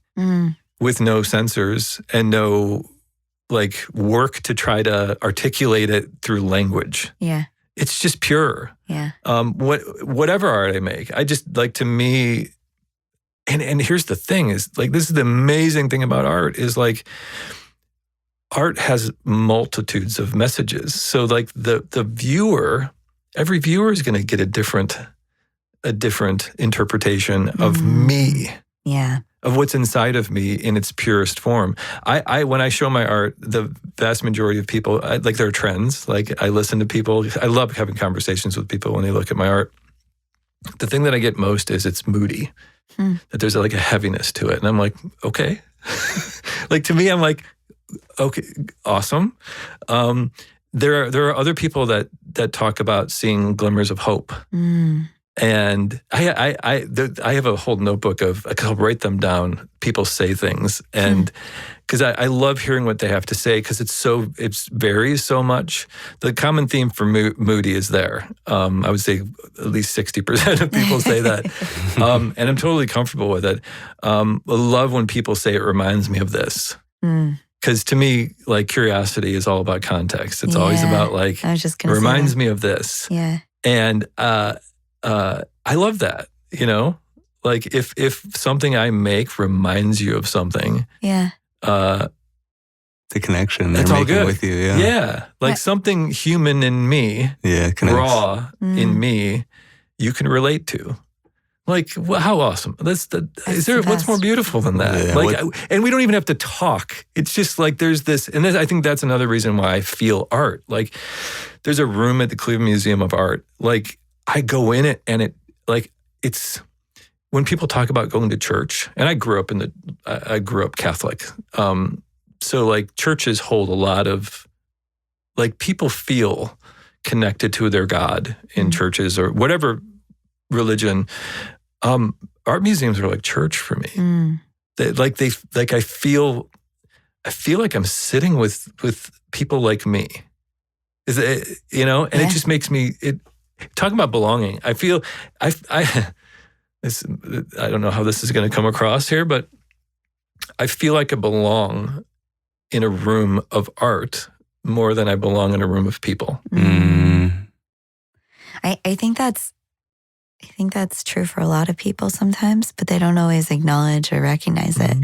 with no censors and no like work to try to articulate it through language. Yeah. It's just pure. Yeah. Whatever art I make, I just like, to me, and here's the thing is like, this is the amazing thing about art is like, art has multitudes of messages. So like the viewer, every viewer is going to get a different interpretation of me. Yeah. Of what's inside of me in its purest form. I when I show my art, the vast majority of people, like there are trends. Like I listen to people. I love having conversations with people when they look at my art. The thing that I get most is it's moody. That there's like a heaviness to it. And I'm like, okay. Like to me, I'm like, okay, awesome. There are other people that talk about seeing glimmers of hope. And I have a whole notebook of, I'll write them down. People say things, and because I love hearing what they have to say, because it varies so much. The common theme for moody is there. I would say at least 60% of people say that, and I'm totally comfortable with it. I love when people say it reminds me of this. Because to me, like curiosity is all about context. It's always about like, I was just it reminds me of this. Yeah. And I love that, you know? Like if something I make reminds you of something. Yeah. The connection that's they're all making good. with you. Yeah. Yeah. Like something human in me, raw in me, you can relate to. Like, how awesome. What's more beautiful than that? Yeah, like, and we don't even have to talk. It's just like there's this, and I think that's another reason why I feel art. Like, there's a room at the Cleveland Museum of Art. Like, I go in it and it's when people talk about going to church, and I grew up Catholic. So like churches hold a lot of, like people feel connected to their God in churches or whatever religion. Art museums are like church for me. I feel like I'm sitting with people like me. Is it, you know, and it just makes me talking about belonging. I feel I don't know how this is going to come across here, but I feel like I belong in a room of art more than I belong in a room of people. I think that's true for a lot of people sometimes, but they don't always acknowledge or recognize it.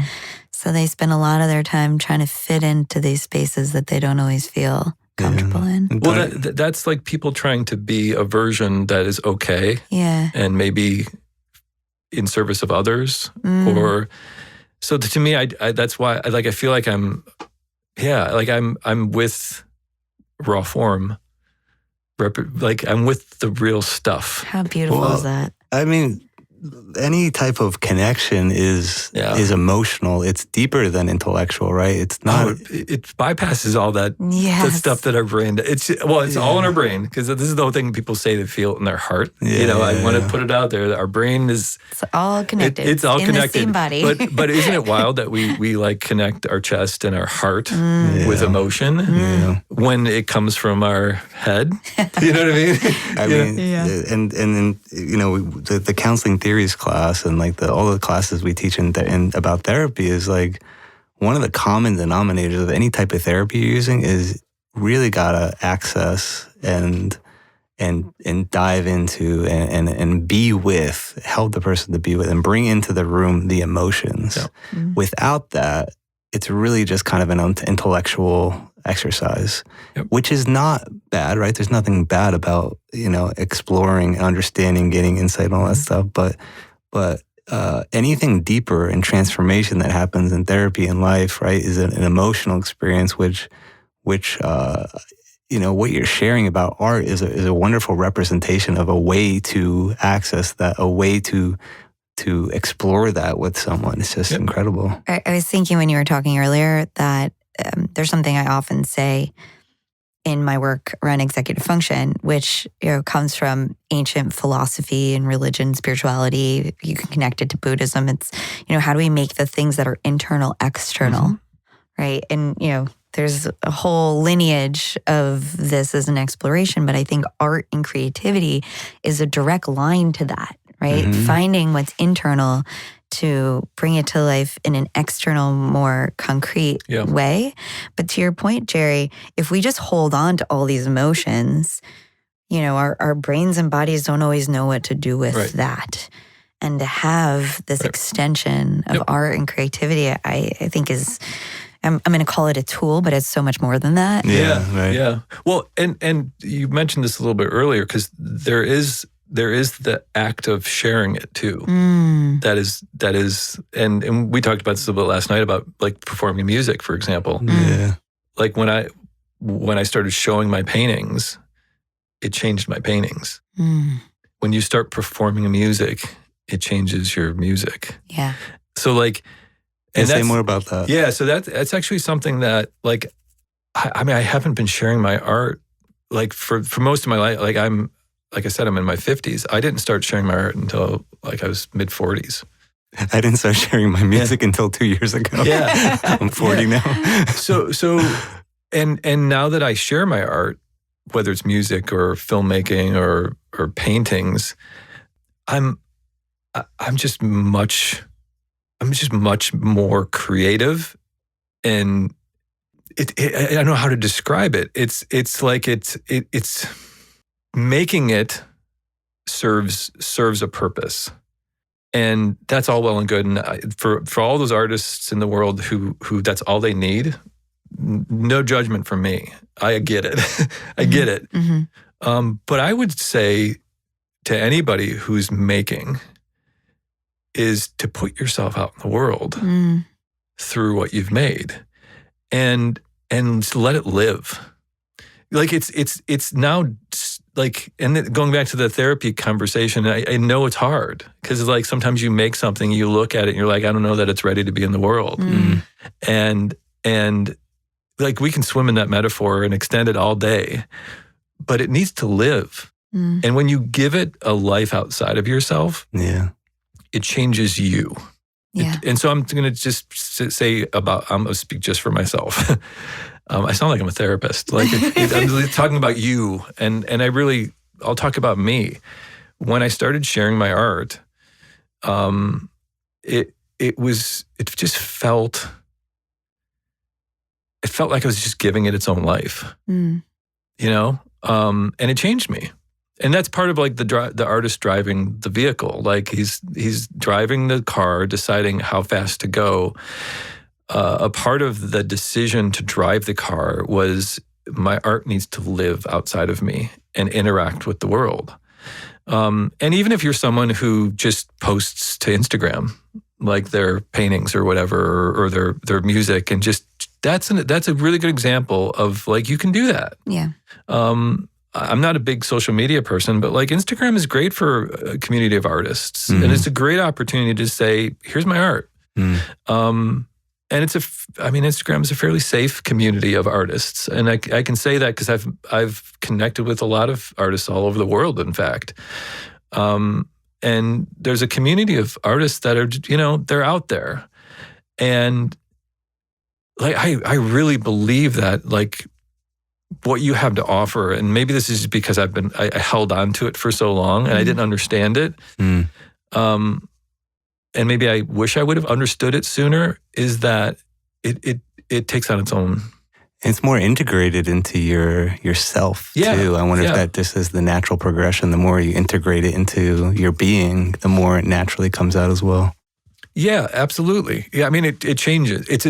So they spend a lot of their time trying to fit into these spaces that they don't always feel comfortable in. Well, that's like people trying to be a version that is okay. Yeah. And maybe in service of others. Or so to me, I that's why I feel like I'm with raw form. Like I'm with the real stuff. How beautiful is that? I mean, any type of connection is emotional. It's deeper than intellectual, right? It's not. It bypasses all that stuff that our brain. It's all in our brain, because this is the whole thing people say they feel it in their heart. I want to put it out there that our brain is. It's all connected. It's all in connected. The same body. but isn't it wild that we like connect our chest and our heart with emotion when it comes from our head? You know what I mean? And you know, the counseling theories class and like all the classes we teach in about therapy is like one of the common denominators of any type of therapy you're using is really gotta access and dive into and be with, help the person to be with, and bring into the room the emotions. Without that, it's really just kind of an intellectual exercise, which is not bad, right? There's nothing bad about, you know, exploring, understanding, getting insight and all that stuff. But anything deeper and transformation that happens in therapy and life, right, is an emotional experience, which you know, what you're sharing about art is a wonderful representation of a way to access that, a way to explore that with someone. It's just incredible. I was thinking when you were talking earlier that there's something I often say in my work around executive function, which comes from ancient philosophy and religion, spirituality. You can connect it to Buddhism. It's, how do we make the things that are internal external, right? And, there's a whole lineage of this as an exploration, but I think art and creativity is a direct line to that, right? Mm-hmm. Finding what's internal to bring it to life in an external, more concrete way. But to your point, Jerry, if we just hold on to all these emotions, our brains and bodies don't always know what to do with that. And to have this extension of art and creativity, I think is, I'm going to call it a tool, but it's so much more than that. Yeah. Well, and you mentioned this a little bit earlier, because there is the act of sharing it too. That is, and we talked about this a little bit last night about like performing music, for example. Yeah. Like when I started showing my paintings, it changed my paintings. When you start performing music, it changes your music. Yeah. So like, and say more about that. Yeah. So that's actually something that like, I mean, I haven't been sharing my art like for most of my life. Like I said, I'm in my 50s. I didn't start sharing my art until like I was mid 40s. I didn't start sharing my music until 2 years ago. Yeah. I'm 40 now. So and now that I share my art, whether it's music or filmmaking or paintings, I'm just much more creative, and I don't know how to describe it. It's like it's making it serves a purpose, and that's all well and good. And for all those artists in the world who that's all they need, no judgment from me. I get it. I get it. Mm-hmm. But I would say to anybody who's making is to put yourself out in the world through what you've made, and let it live. Like it's now like, and then going back to the therapy conversation, I know it's hard because like sometimes you make something, you look at it and you're like, I don't know that it's ready to be in the world. And like we can swim in that metaphor and extend it all day, but it needs to live. And when you give it a life outside of yourself, it changes you. Yeah. And so I'm going to just say I'm going to speak just for myself. I sound like I'm a therapist. Like I'm talking about you, and I'll talk about me. When I started sharing my art, it felt like I was just giving it its own life, and it changed me. And that's part of like the artist driving the vehicle. Like he's driving the car, deciding how fast to go. A part of the decision to drive the car was my art needs to live outside of me and interact with the world. And even if you're someone who just posts to Instagram, like their paintings or whatever, or their music, and just that's a really good example of like you can do that. Yeah. I'm not a big social media person, but like Instagram is great for a community of artists, and it's a great opportunity to say, "Here's my art." And Instagram is a fairly safe community of artists, and I can say that because I've connected with a lot of artists all over the world. In fact, and there's a community of artists that are they're out there, and like I really believe that like what you have to offer, and maybe this is because I held on to it for so long and I didn't understand it. And maybe I wish I would have understood it sooner, is that it takes on its own. It's more integrated into yourself too. I wonder if that just is the natural progression. The more you integrate it into your being, the more it naturally comes out as well. Yeah, absolutely. Yeah, I mean it changes. It's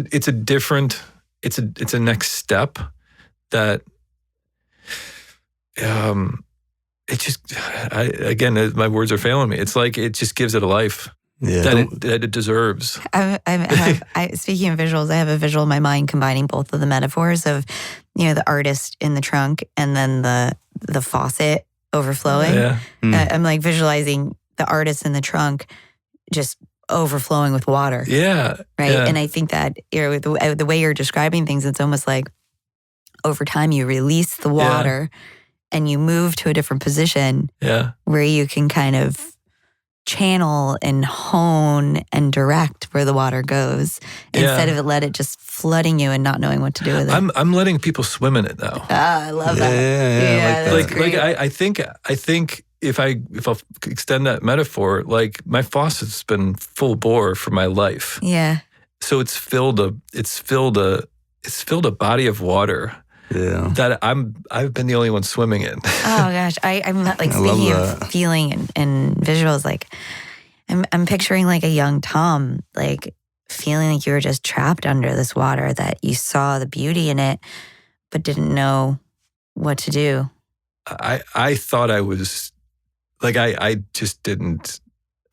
a next step that it just again my words are failing me. It's like it just gives it a life. That it deserves. Speaking of visuals, I have a visual in my mind combining both of the metaphors of, the artist in the trunk and then the faucet overflowing. I'm like visualizing the artist in the trunk just overflowing with water. Yeah. Right. Yeah. And I think that the way you're describing things, it's almost like over time you release the water and you move to a different position where you can kind of channel and hone and direct where the water goes instead of let it just flooding you and not knowing what to do with it. I'm letting people swim in it now. I love that. Yeah, like I think if I'll extend that metaphor, like my faucet's been full bore for my life. Yeah. So it's filled a body of water that I've been the only one swimming in. Oh gosh, I'm like speaking of feeling and visuals. Like I'm picturing like a young Tom, like feeling like you were just trapped under this water, that you saw the beauty in it, but didn't know what to do. I thought I was like I just didn't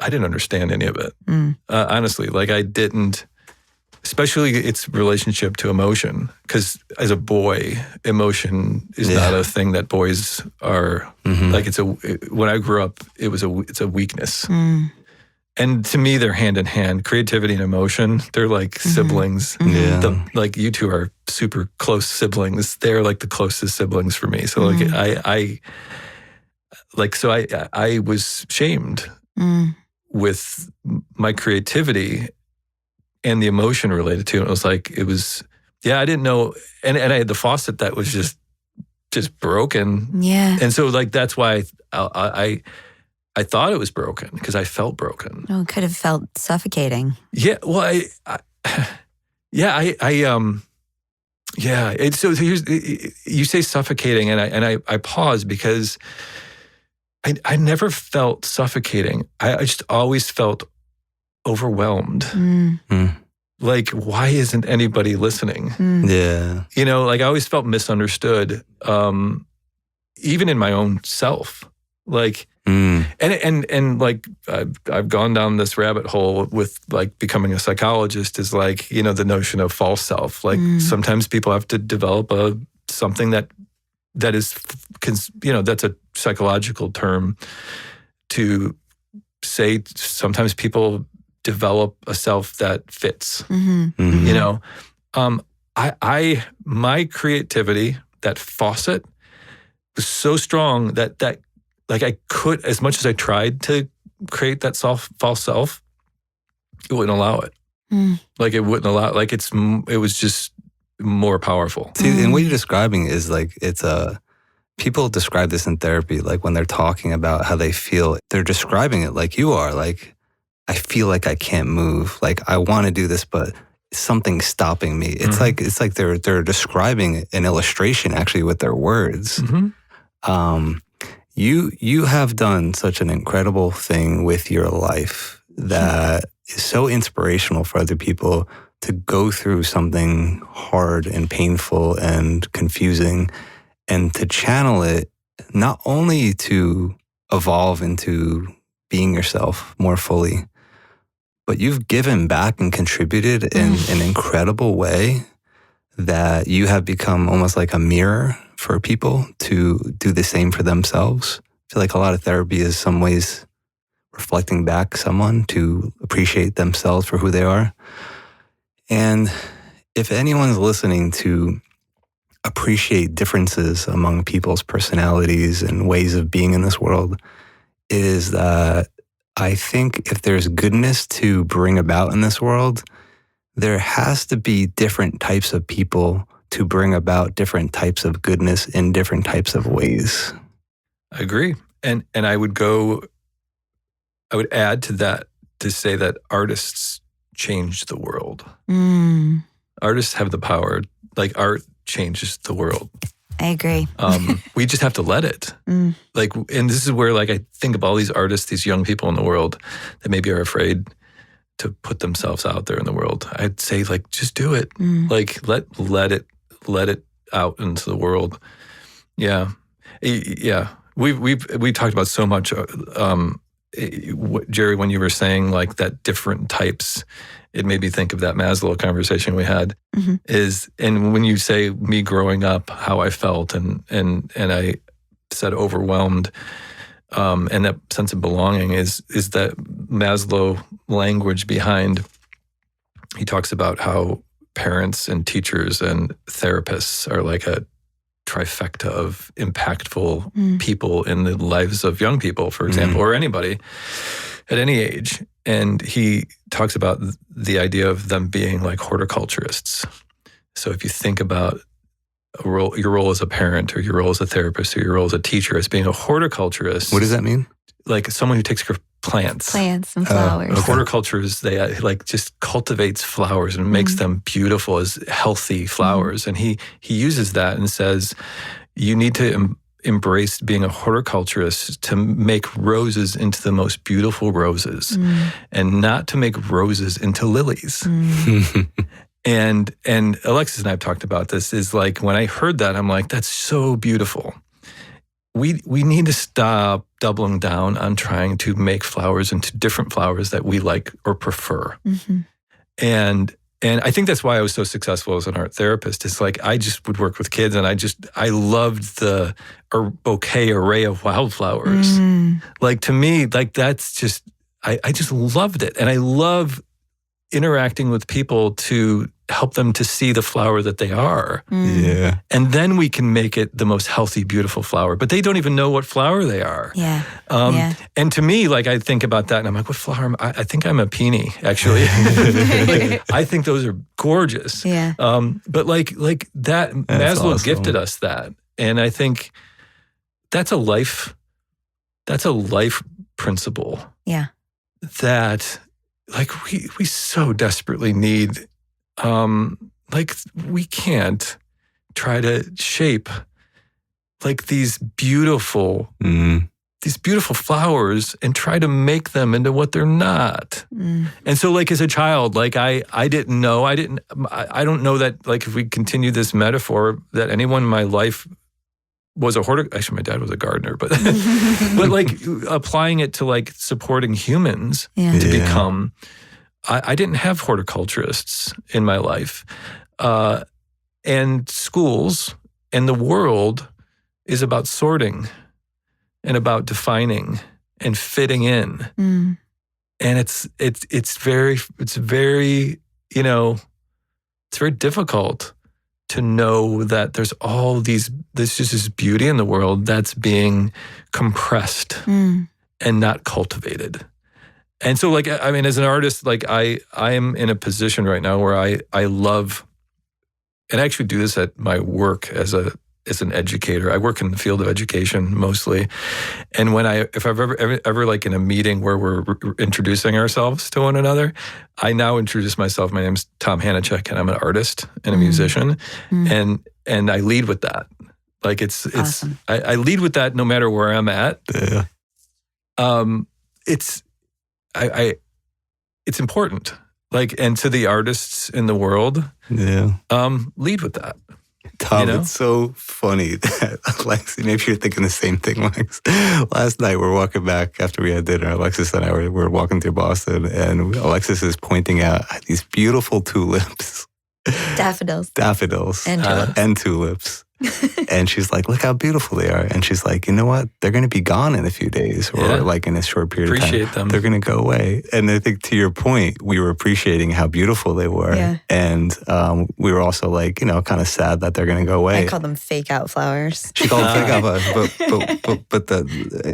understand any of it. Honestly, like I didn't. Especially its relationship to emotion, because as a boy, emotion is not a thing that boys are like. When I grew up, it's a weakness, and to me, they're hand in hand. Creativity and emotion, they're like siblings. Like you two are super close siblings. They're like the closest siblings for me. So like I was shamed with my creativity and the emotion related to it. I didn't know. And I had the faucet that was just broken. Yeah. And so like, that's why I thought it was broken, because I felt broken. Oh, it could have felt suffocating. Yeah. Well, so here's, you say suffocating, and I pause because I never felt suffocating. I just always felt overwhelmed. Like, why isn't anybody listening? Yeah. You know, like I always felt misunderstood, even in my own self. Like, and like I've gone down this rabbit hole with like becoming a psychologist, is like, you know, the notion of false self. Like sometimes people have to develop something that is, you know, that's a psychological term to say sometimes people develop a self that fits. You know, my creativity, that faucet, was so strong that like I could, as much as I tried to create that false self, it wouldn't allow it. Like it wouldn't allow. Like it was just more powerful. See, and what you're describing is like people describe this in therapy, like when they're talking about how they feel, they're describing it like you are. Like, I feel like I can't move. Like I want to do this, but something's stopping me. It's like they're describing an illustration actually with their words. You have done such an incredible thing with your life that is so inspirational for other people to go through something hard and painful and confusing, and to channel it not only to evolve into being yourself more fully, but you've given back and contributed in an incredible way that you have become almost like a mirror for people to do the same for themselves. I feel like a lot of therapy is some ways reflecting back someone to appreciate themselves for who they are. And if anyone's listening to appreciate differences among people's personalities and ways of being in this world, it is that I think if there's goodness to bring about in this world, there has to be different types of people to bring about different types of goodness in different types of ways. I agree. And I would add to that to say that artists change the world. Artists have the power. Like art changes the world. I agree. We just have to let it. Like, and this is where, like, I think of all these artists, these young people in the world that maybe are afraid to put themselves out there in the world. I'd say, like, just do it. Like, let it out into the world. Yeah. We talked about so much. Jerry, when you were saying like that different types, it made me think of that Maslow conversation we had. And when you say me growing up, how I felt, and I said overwhelmed, and that sense of belonging is that Maslow language behind. He talks about how parents and teachers and therapists are like a trifecta of impactful people in the lives of young people, for example, or anybody at any age. And he talks about the idea of them being like horticulturists. So if you think about your role as a parent or your role as a therapist or your role as a teacher as being a horticulturist. What does that mean? Like someone who takes care of plants. Plants and flowers. Okay. Horticulturists, they like just cultivates flowers and makes them beautiful as healthy flowers. And he uses that and says, you need to embrace being a horticulturist to make roses into the most beautiful roses and not to make roses into lilies. And Alexis and I have talked about this, is like when I heard that, I'm like, that's so beautiful. We need to stop doubling down on trying to make flowers into different flowers that we like or prefer. And I think that's why I was so successful as an art therapist. It's like I just would work with kids, and I loved the bouquet array of wildflowers. Like to me, like that's just I just loved it, and I love interacting with people to help them to see the flower that they are. Yeah. And then we can make it the most healthy, beautiful flower. But they don't even know what flower they are. Yeah. And to me, like I think about that and I'm like, what flower am I? I think I'm a peony, actually. Like, I think those are gorgeous. Yeah. But like that, That's Maslow awesome. gifted us that. And I think that's a life principle. Yeah. That like we so desperately need. Like we can't try to shape like these beautiful flowers and try to make them into what they're not. And so like as a child, like I don't know that like if we continue this metaphor that anyone in my life was actually my dad was a gardener, but but like applying it to like supporting humans to become. I didn't have horticulturists in my life. And schools and the world is about sorting and about defining and fitting in. And it's very, you know, it's very difficult to know that there's just this beauty in the world that's being compressed and not cultivated. And so, like, I mean, as an artist, like, I am in a position right now where I love, and I actually do this at my work as an educator. I work in the field of education mostly, and if I've ever like in a meeting where we're introducing ourselves to one another, I now introduce myself. My name's Tom Hanicak, and I'm an artist and a musician, and I lead with that. Like, it's awesome. I lead with that no matter where I'm at. Yeah. It's important. Like, and to the artists in the world, lead with that. Tom, you know? It's so funny that Alexis, maybe you're thinking the same thing, Lex. Last night we're walking back after we had dinner. Alexis and I were walking through Boston, and Alexis is pointing out these beautiful tulips. Daffodils. And tulips. And she's like, look how beautiful they are. And she's like, you know what? They're going to be gone in a few days or like in a short period of time. Appreciate them. They're going to go away. And I think to your point, we were appreciating how beautiful they were. Yeah. And we were also like, you know, kind of sad that they're going to go away. I call them fake out flowers. She called them fake out, but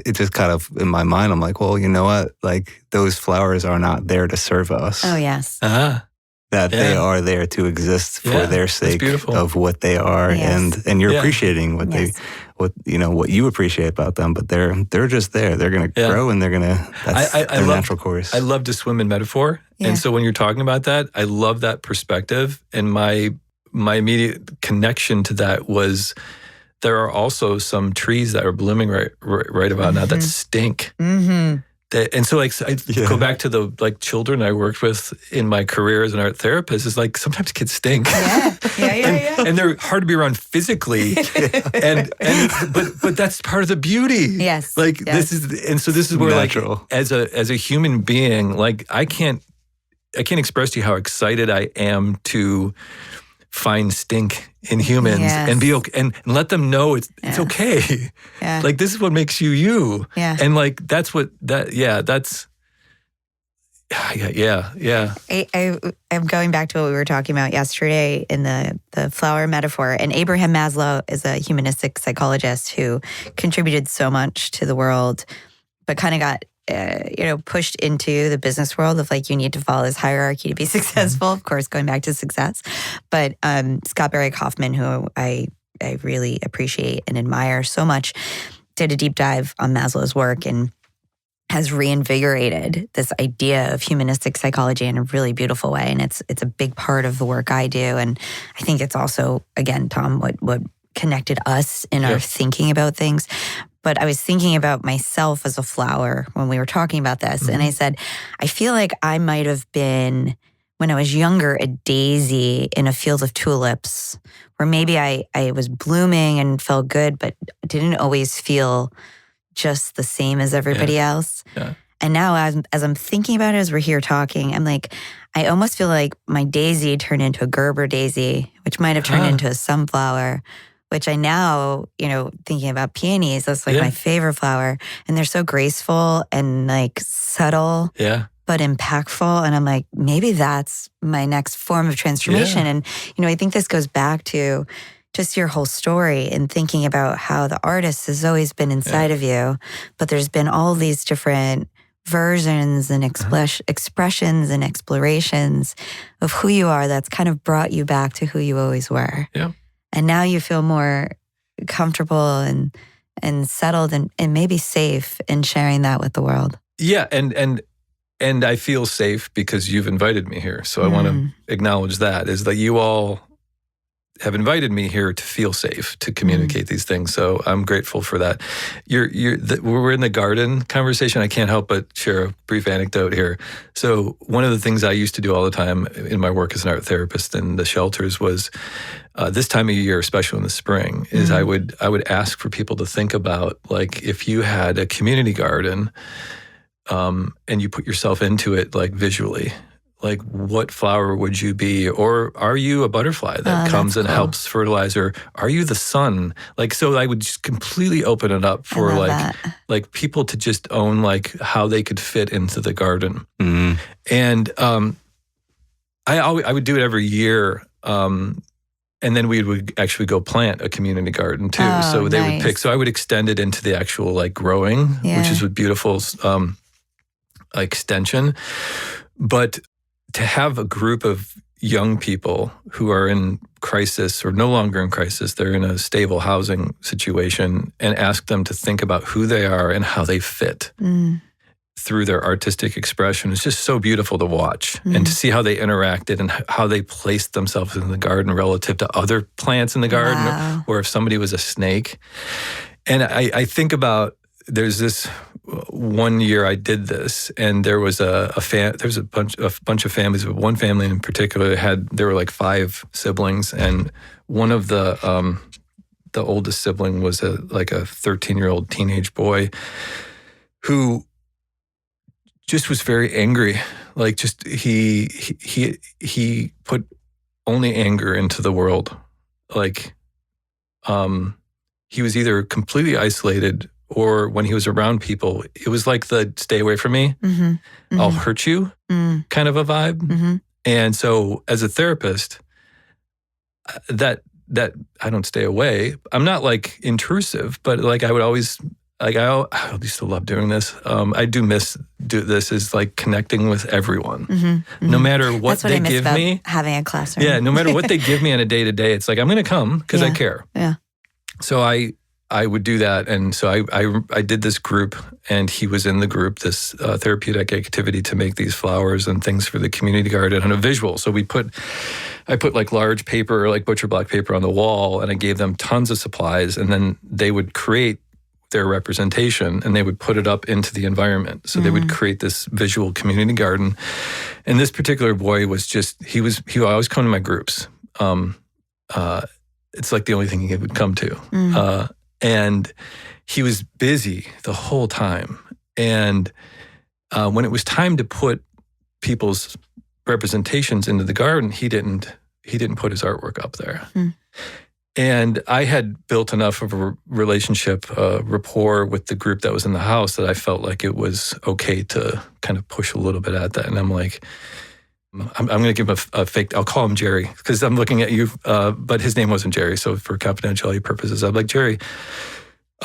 it just kind of, in my mind, I'm like, well, you know what? Like, those flowers are not there to serve us. Oh, yes. That they are there to exist for their sake of what they are, and you're appreciating what you appreciate about them, but they're just there. They're going to grow, and they're going to. That's their natural course. I love to swim in metaphor, and so when you're talking about that, I love that perspective. And my immediate connection to that was there are also some trees that are blooming right about now that stink. And so, like, I go back to the like children I worked with in my career as an art therapist. Is like sometimes kids stink, and they're hard to be around physically, but that's part of the beauty. Yes, this is where natural. Like as a human being, like I can't express to you how excited I am to find stink in humans and be okay and let them know it's okay. Yeah. Like, this is what makes you. Yeah. And like that's Yeah. I'm going back to what we were talking about yesterday in the flower metaphor. And Abraham Maslow is a humanistic psychologist who contributed so much to the world, but kind of got pushed into the business world of like, you need to follow this hierarchy to be successful. Of course, going back to success. But Scott Barry Kaufman, who I really appreciate and admire so much, did a deep dive on Maslow's work and has reinvigorated this idea of humanistic psychology in a really beautiful way. And it's a big part of the work I do. And I think it's also, again, Tom, what connected us in our thinking about things. But I was thinking about myself as a flower when we were talking about this. And I said, I feel like I might have been, when I was younger, a daisy in a field of tulips, where maybe I was blooming and felt good, but didn't always feel just the same as everybody else. Yeah. And now as I'm thinking about it, as we're here talking, I'm like, I almost feel like my daisy turned into a Gerber daisy, which might have turned into a sunflower, which I now, thinking about peonies, that's like my favorite flower. And they're so graceful and like subtle, but impactful. And I'm like, maybe that's my next form of transformation. And, I think this goes back to just your whole story and thinking about how the artist has always been inside of you, but there's been all these different versions and expressions and explorations of who you are that's kind of brought you back to who you always were. Yeah. And now you feel more comfortable and settled and maybe safe in sharing that with the world. Yeah, and I feel safe because you've invited me here. So I want to acknowledge that, is that you all have invited me here to feel safe, to communicate these things. So I'm grateful for that. We're in the garden conversation. I can't help but share a brief anecdote here. So one of the things I used to do all the time in my work as an art therapist in the shelters was this time of year, especially in the spring, is I would ask for people to think about, like, if you had a community garden and you put yourself into it, like, visually. Like, what flower would you be? Or are you a butterfly that comes and helps fertilize? Or are you the sun? Like, so I would just completely open it up for like people to just own like how they could fit into the garden. Mm-hmm. And I would do it every year. And then we would actually go plant a community garden too. So they would pick. So I would extend it into the actual like growing, which is a beautiful extension. But to have a group of young people who are in crisis or no longer in crisis, they're in a stable housing situation, and ask them to think about who they are and how they fit through their artistic expression is just so beautiful to watch, and to see how they interacted and how they placed themselves in the garden relative to other plants in the garden, or if somebody was a snake. And I think about, there's this one year I did this, and there was a bunch of families, but one family in particular there were like 5 siblings, and one of the oldest sibling was a 13-year-old teenage boy who just was very angry. Like, just he put only anger into the world. Like, he was either completely isolated, or when he was around people, it was like the stay away from me, I'll hurt you kind of a vibe. And so as a therapist, that I don't stay away. I'm not like intrusive, but like I would always, like I used to love doing this. I do miss this, is like connecting with everyone. No matter what they give me. Having a classroom. Yeah, no matter what they give me on a day-to-day, it's like, I'm going to come because I care. Yeah. So I would do that. And so I did this group, and he was in the group, this therapeutic activity to make these flowers and things for the community garden on a visual. So I put like large paper, like butcher block paper on the wall, and I gave them tons of supplies, and then they would create their representation and they would put it up into the environment. So they would create this visual community garden. And this particular boy was just, he would always come to my groups. It's like the only thing he would come to. And he was busy the whole time. And when it was time to put people's representations into the garden, he didn't put his artwork up there. And I had built enough of a relationship, rapport with the group that was in the house that I felt like it was okay to kind of push a little bit at that. And I'm like, I'm going to give him a fake, I'll call him Jerry because I'm looking at you, but his name wasn't Jerry. So for confidentiality purposes, I'm like, Jerry,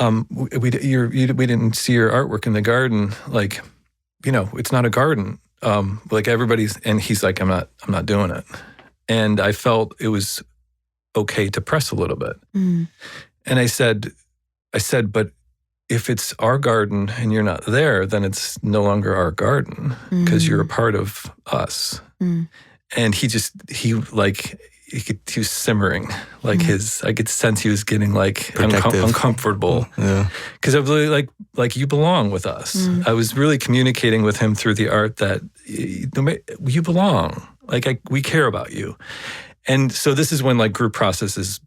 we didn't see your artwork in the garden. Like, it's not a garden. Like everybody's, and he's like, I'm not doing it. And I felt it was okay to press a little bit. And I said, but if it's our garden and you're not there, then it's no longer our garden because you're a part of us. And he was simmering, like I could sense he was getting like uncomfortable. Yeah. Because I was really like you belong with us. I was really communicating with him through the art that you belong. Like we care about you. And so this is when like group process is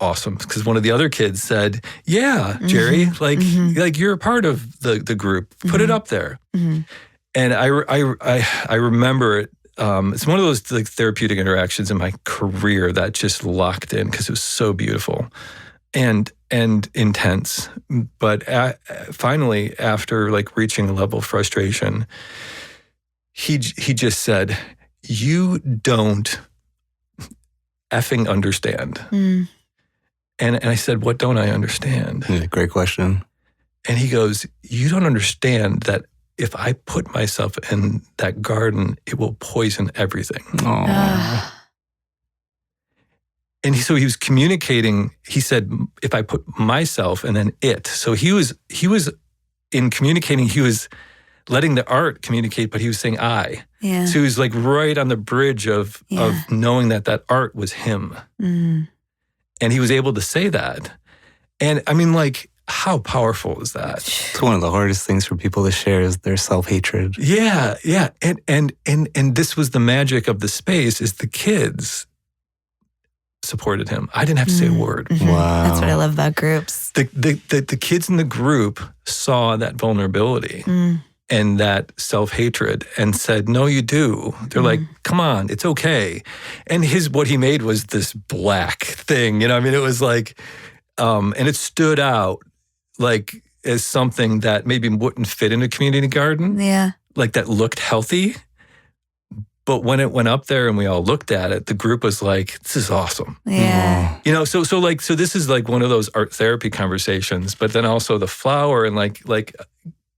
awesome because one of the other kids said, "Yeah, Jerry, like you're a part of the group. Put it up there." And I remember it. It's one of those like therapeutic interactions in my career that just locked in because it was so beautiful and intense. But finally, after like reaching a level of frustration, he just said, "You don't effing understand." And I said, "What don't I understand?" Great question. And he goes, "You don't understand that if I put myself in that garden, it will poison everything." And so he was communicating. He said, "If I put myself and then it." So he was in communicating. He was letting the art communicate, but he was saying I. Yeah. So he was like right on the bridge of knowing that art was him. And he was able to say that. And I mean, like, how powerful is that? It's one of the hardest things for people to share is their self-hatred. Yeah. And this was the magic of the space is the kids supported him. I didn't have to say a word. Wow. That's what I love about groups. The kids in the group saw that vulnerability and that self-hatred and said, "No, you do." They're like, "Come on, it's okay." And what he made was this black thing. I mean, it was like, and it stood out like as something that maybe wouldn't fit in a community garden. Yeah. Like that looked healthy. But when it went up there and we all looked at it, the group was like, "This is awesome." Yeah. So this is like one of those art therapy conversations, but then also the flower and like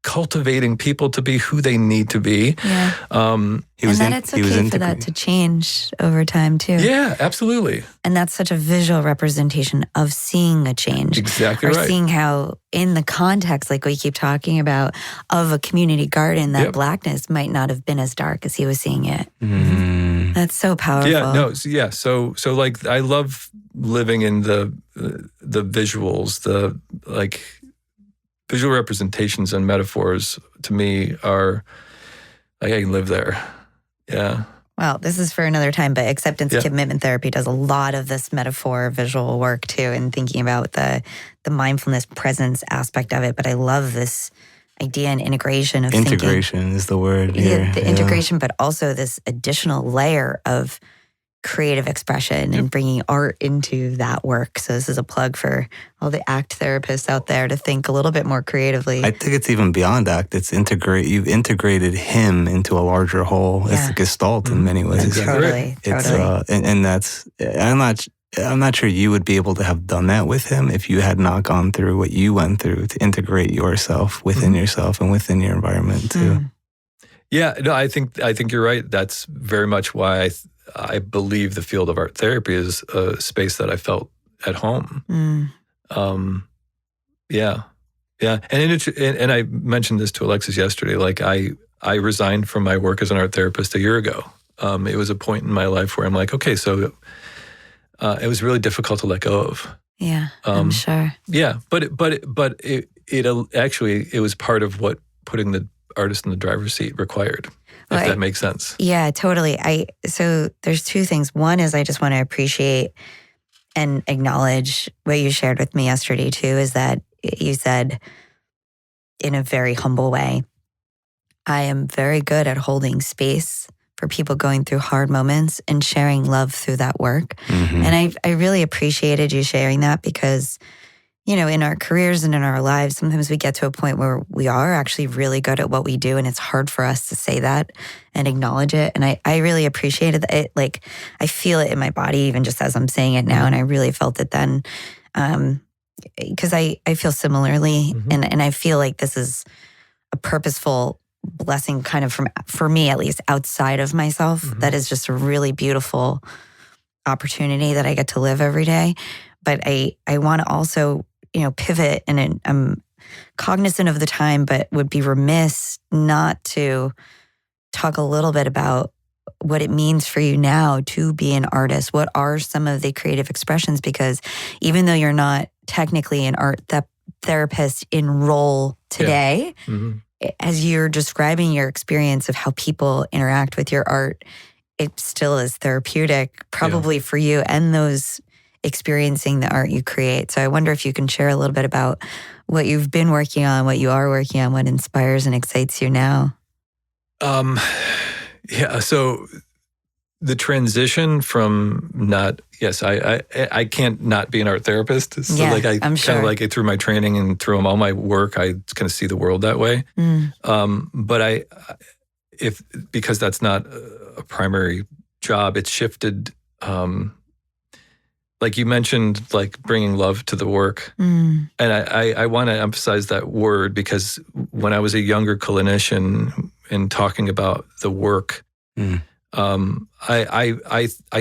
cultivating people to be who they need to be. Yeah. And then it's okay for that to change over time too. Yeah, absolutely. And that's such a visual representation of seeing a change. Exactly or right. Seeing how in the context, like we keep talking about, of a community garden, that blackness might not have been as dark as he was seeing it. That's so powerful. Yeah, no, yeah. So like I love living in the visuals, the like visual representations and metaphors to me are, like I can live there. Yeah. Well, this is for another time, but acceptance and commitment therapy does a lot of this metaphor visual work too, and thinking about the mindfulness presence aspect of it. But I love this idea and integration of integration is the word here. The integration, but also this additional layer of creative expression and bringing art into that work. So this is a plug for all the ACT therapists out there to think a little bit more creatively. I think it's even beyond ACT. It's you've integrated him into a larger whole. Yeah. It's a gestalt in many ways. Totally. And that's, I'm not sure you would be able to have done that with him if you had not gone through what you went through to integrate yourself within yourself and within your environment too. Yeah, no, I think you're right. That's very much why I believe the field of art therapy is a space that I felt at home. Yeah. And I mentioned this to Alexis yesterday. Like I resigned from my work as an art therapist a year ago. It was a point in my life where I'm like, okay, so it was really difficult to let go of. Yeah, I'm sure. Yeah, but it actually was part of what putting the artist in the driver's seat required. If that makes sense. Yeah, totally. So there's two things. One is I just want to appreciate and acknowledge what you shared with me yesterday too, is that you said in a very humble way, I am very good at holding space for people going through hard moments and sharing love through that work. And I really appreciated you sharing that because, you know, in our careers and in our lives, sometimes we get to a point where we are actually really good at what we do, and it's hard for us to say that and acknowledge it. And I really appreciated it. Like, I feel it in my body even just as I'm saying it now, and I really felt it then. Because I feel similarly, and I feel like this is a purposeful blessing kind of for me, at least outside of myself. That is just a really beautiful opportunity that I get to live every day. But I want to also, you know, pivot, and I'm cognizant of the time, but would be remiss not to talk a little bit about what it means for you now to be an artist. What are some of the creative expressions? Because even though you're not technically an art therapist in role today, as you're describing your experience of how people interact with your art, it still is therapeutic, probably for you and those experiencing the art you create. So I wonder if you can share a little bit about what you've been working on, what you are working on, what inspires and excites you now. Yeah. So the transition from I can't not be an art therapist. So Yeah, like I I'm kind sure. of like it through my training and through all my work, I kind of see the world that way. But because that's not a primary job, it's shifted. Like you mentioned, like bringing love to the work. And I want to emphasize that word because when I was a younger clinician and talking about the work, I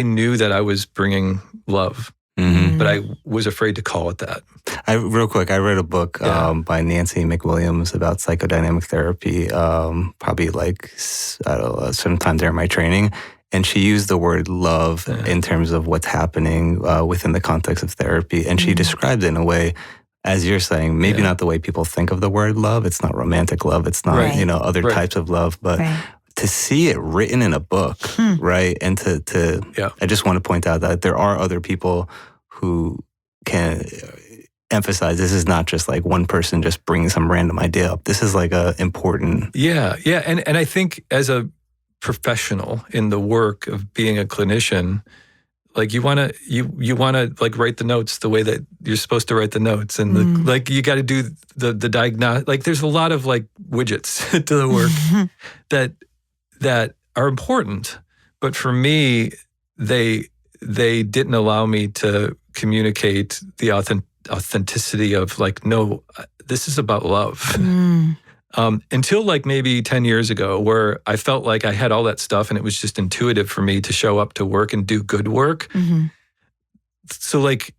knew that I was bringing love, but I was afraid to call it that. Real quick, I read a book by Nancy McWilliams about psychodynamic therapy, probably like, I don't know, sometime during my training. And she used the word love in terms of what's happening within the context of therapy. And she described it in a way, as you're saying, maybe not the way people think of the word love. It's not romantic love. It's not, you know, other types of love. But to see it written in a book, right? And I just want to point out that there are other people who can emphasize this is not just like one person just bringing some random idea up. This is like a important... Yeah. And I think as a professional in the work of being a clinician, like you want to like write the notes the way that you're supposed to write the notes, and like you got to do the diagnostic. Like there's a lot of like widgets to the work that are important, but for me, they didn't allow me to communicate the authenticity of like, no, this is about love. Until like maybe 10 years ago, where I felt like I had all that stuff and it was just intuitive for me to show up to work and do good work. So like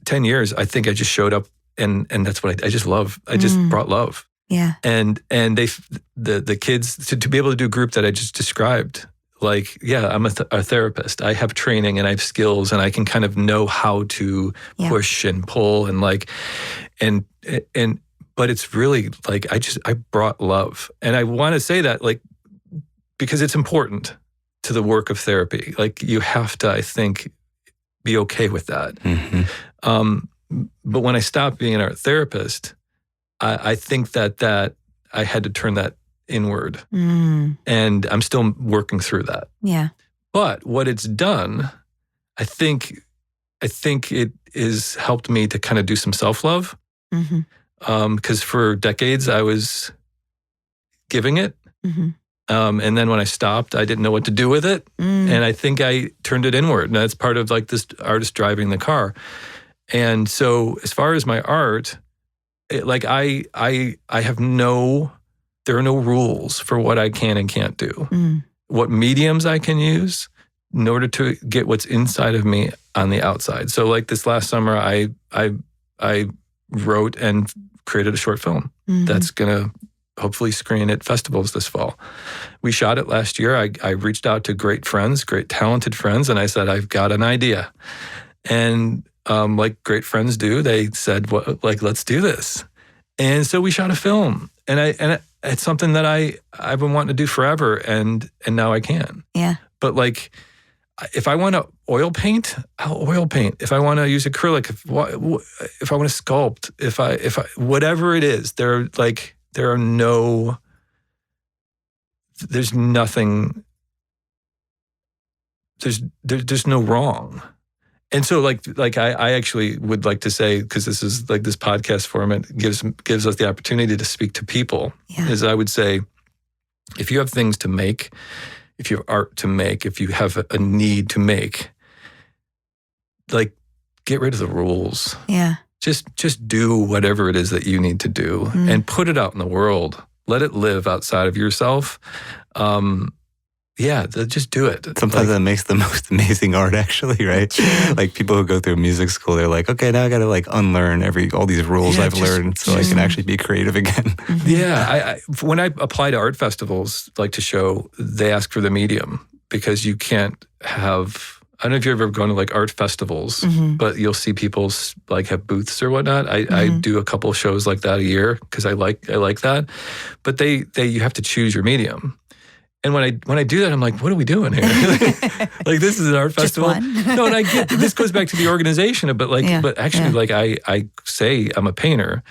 10 years, I think I just showed up and that's what I just love. I just brought love. Yeah. And the kids, to be able to do a group that I just described, like, I'm a therapist. I have training and I have skills and I can kind of know how to push and pull and like, but it's really like, I brought love. And I want to say that like, because it's important to the work of therapy. Like you have to, I think, be okay with that. But when I stopped being an art therapist, I think that I had to turn that inward. And I'm still working through that. Yeah. But what it's done, I think it has helped me to kind of do some self-love. Because for decades I was giving it. And then when I stopped, I didn't know what to do with it. And I think I turned it inward. And that's part of like this artist driving the car. And so as far as my art, like I have there are no rules for what I can and can't do. What mediums I can use in order to get what's inside of me on the outside. So like this last summer, I wrote and created a short film that's going to hopefully screen at festivals this fall. We shot it last year. I reached out to great friends, great talented friends, and I said, I've got an idea. And like great friends do, they said, well, like, let's do this. And so we shot a film. And it's something that I've been wanting to do forever, and now I can. Yeah. But like, if I want to oil paint, I'll oil paint. If I want to use acrylic, if I want to sculpt, if I whatever it is, there's nothing there's no wrong. And so I actually would like to say, because this is like this podcast format gives us the opportunity to speak to people, is I would say, if you have things to make, if you have art to make, if you have a need to make, like, get rid of the rules. Yeah. Just do whatever it is that you need to do and put it out in the world. Let it live outside of yourself. Just do it. Sometimes that makes the most amazing art, actually, right? Like people who go through music school, they're like, okay, now I got to like unlearn all these rules I've learned so I can actually be creative again. Yeah. When I apply to art festivals, like to show, they ask for the medium because you can't have, I don't know if you've ever gone to like art festivals, but you'll see people like have booths or whatnot. I do a couple shows like that a year because I like that. But you have to choose your medium. And when I do that, I'm like, what are we doing here? Like this is an art festival. No, and I get this goes back to the organization, but actually I say I'm a painter,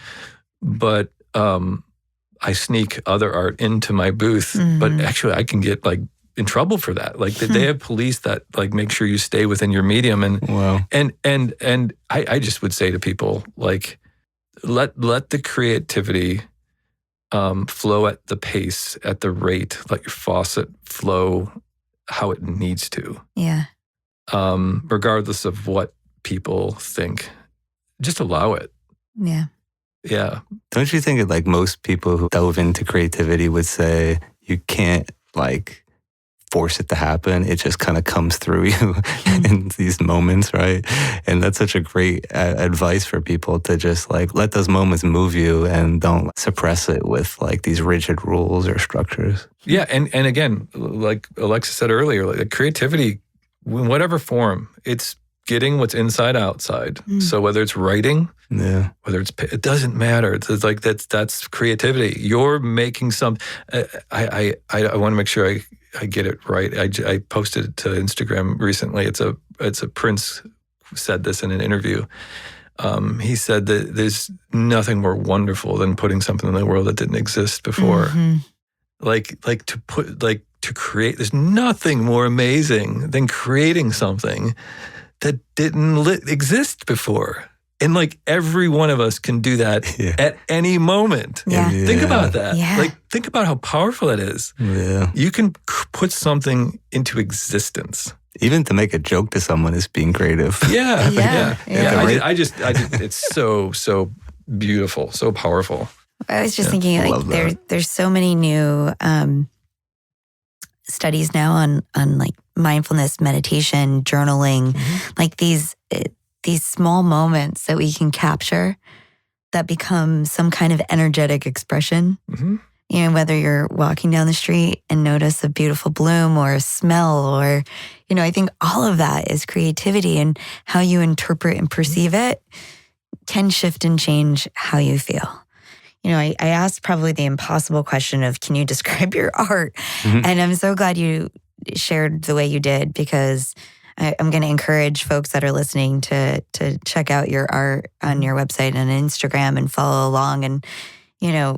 but I sneak other art into my booth. But actually I can get like in trouble for that. Like they have police that like make sure you stay within your medium. And I just would say to people, like, let the creativity flow at the pace, at the rate. Let your faucet flow how it needs to. Yeah. Regardless of what people think. Just allow it. Yeah. Yeah. Don't you think that like most people who delve into creativity would say you can't like force it to happen? It just kind of comes through you in these moments, right? And that's such a great advice for people to just like let those moments move you and don't suppress it with like these rigid rules or structures. Yeah, and again, like Alexis said earlier, like creativity, in whatever form, it's getting what's inside outside. So whether it's writing, whether it doesn't matter. It's like that's creativity. You're making some. I want to make sure I get it right. I posted it to Instagram recently. It's a Prince said this in an interview. He said that there's nothing more wonderful than putting something in the world that didn't exist before. To create. There's nothing more amazing than creating something that didn't exist before. And like every one of us can do that at any moment. Yeah. Think about that. Yeah. Like think about how powerful that is. Yeah. You can put something into existence. Even to make a joke to someone is being creative. Yeah. I just it's so beautiful, so powerful. I was just thinking like there's so many new studies now on like mindfulness, meditation, journaling, like these small moments that we can capture that become some kind of energetic expression. You know, whether you're walking down the street and notice a beautiful bloom or a smell or, you know, I think all of that is creativity, and how you interpret and perceive it can shift and change how you feel. You know, I asked probably the impossible question of, can you describe your art? And I'm so glad you shared the way you did, because I'm going to encourage folks that are listening to check out your art on your website and Instagram and follow along and, you know,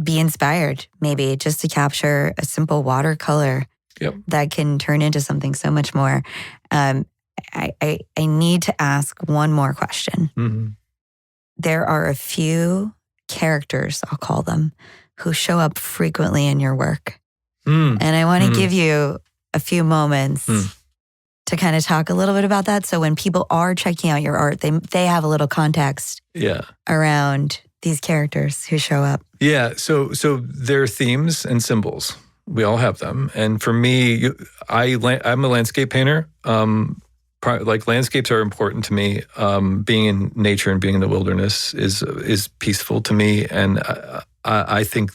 be inspired maybe just to capture a simple watercolor that can turn into something so much more. I need to ask one more question. There are a few characters, I'll call them, who show up frequently in your work. And I want to give you a few moments to kind of talk a little bit about that. So when people are checking out your art, they have a little context around these characters who show up. Yeah. So they're themes and symbols. We all have them. And for me, I'm a landscape painter. Like landscapes are important to me. Being in nature and being in the wilderness is peaceful to me. And I think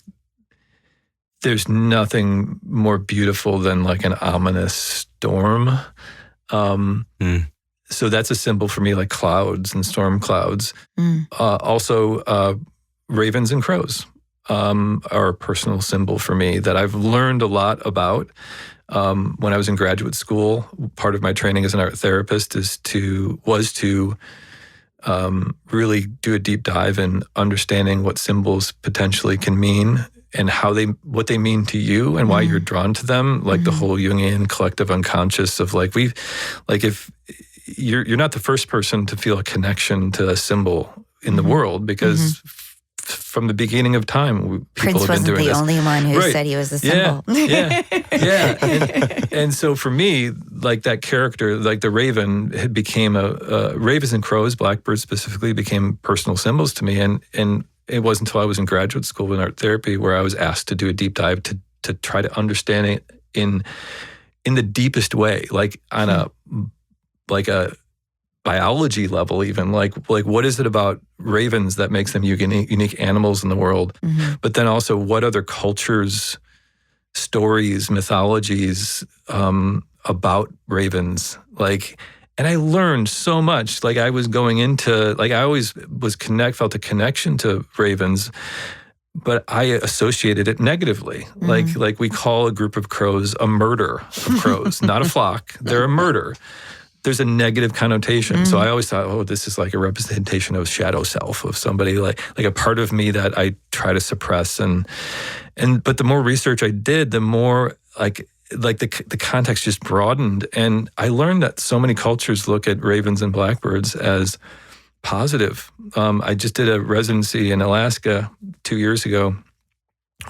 there's nothing more beautiful than like an ominous storm. So that's a symbol for me, like clouds and storm clouds. Also, ravens and crows are a personal symbol for me that I've learned a lot about. When I was in graduate school, part of my training as an art therapist was to really do a deep dive in understanding what symbols potentially can mean and what they mean to you and why you're drawn to them, like the whole Jungian collective unconscious of like if you're not the first person to feel a connection to a symbol in the world, because from the beginning of time, people have been doing this. Prince wasn't the only one who said he was a symbol. Yeah. And so for me, like that character, like the raven, it became ravens and crows, blackbirds specifically, became personal symbols to me. And it wasn't until I was in graduate school in art therapy where I was asked to do a deep dive to try to understand it in the deepest way, like on a biology level, even like what is it about ravens that makes them unique animals in the world? But then also what other cultures, stories, mythologies about ravens, like, and I learned so much. Like I was going into, like I always felt a connection to ravens, but I associated it negatively. Like we call a group of crows a murder of crows, not a flock. They're a murder. There's a negative connotation. So I always thought, this is like a representation of shadow self, of somebody like a part of me that I try to suppress. But the more research I did, the more like the context just broadened. And I learned that so many cultures look at ravens and blackbirds as positive. I just did a residency in Alaska 2 years ago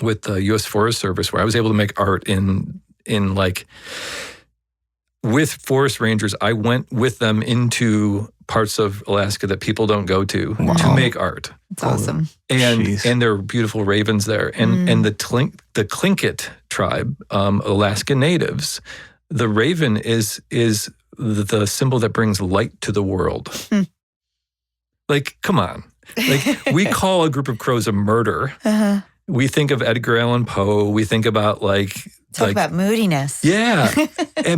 with the U.S. Forest Service, where I was able to make art in like, with forest rangers. I went with them into parts of Alaska that people don't go to make art. It's awesome. And there are beautiful ravens there. And the Tlingit tribe, Alaska natives, the raven is the symbol that brings light to the world. Like, come on. Like, we call a group of crows a murder. We think of Edgar Allan Poe. We think about Talk about moodiness. Yeah.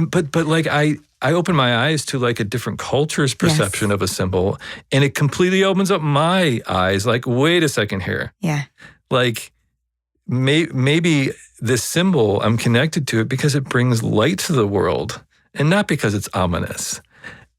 But like I open my eyes to like a different culture's perception of a symbol, and it completely opens up my eyes. Like, wait a second here. Yeah. Like maybe this symbol, I'm connected to it because it brings light to the world and not because it's ominous.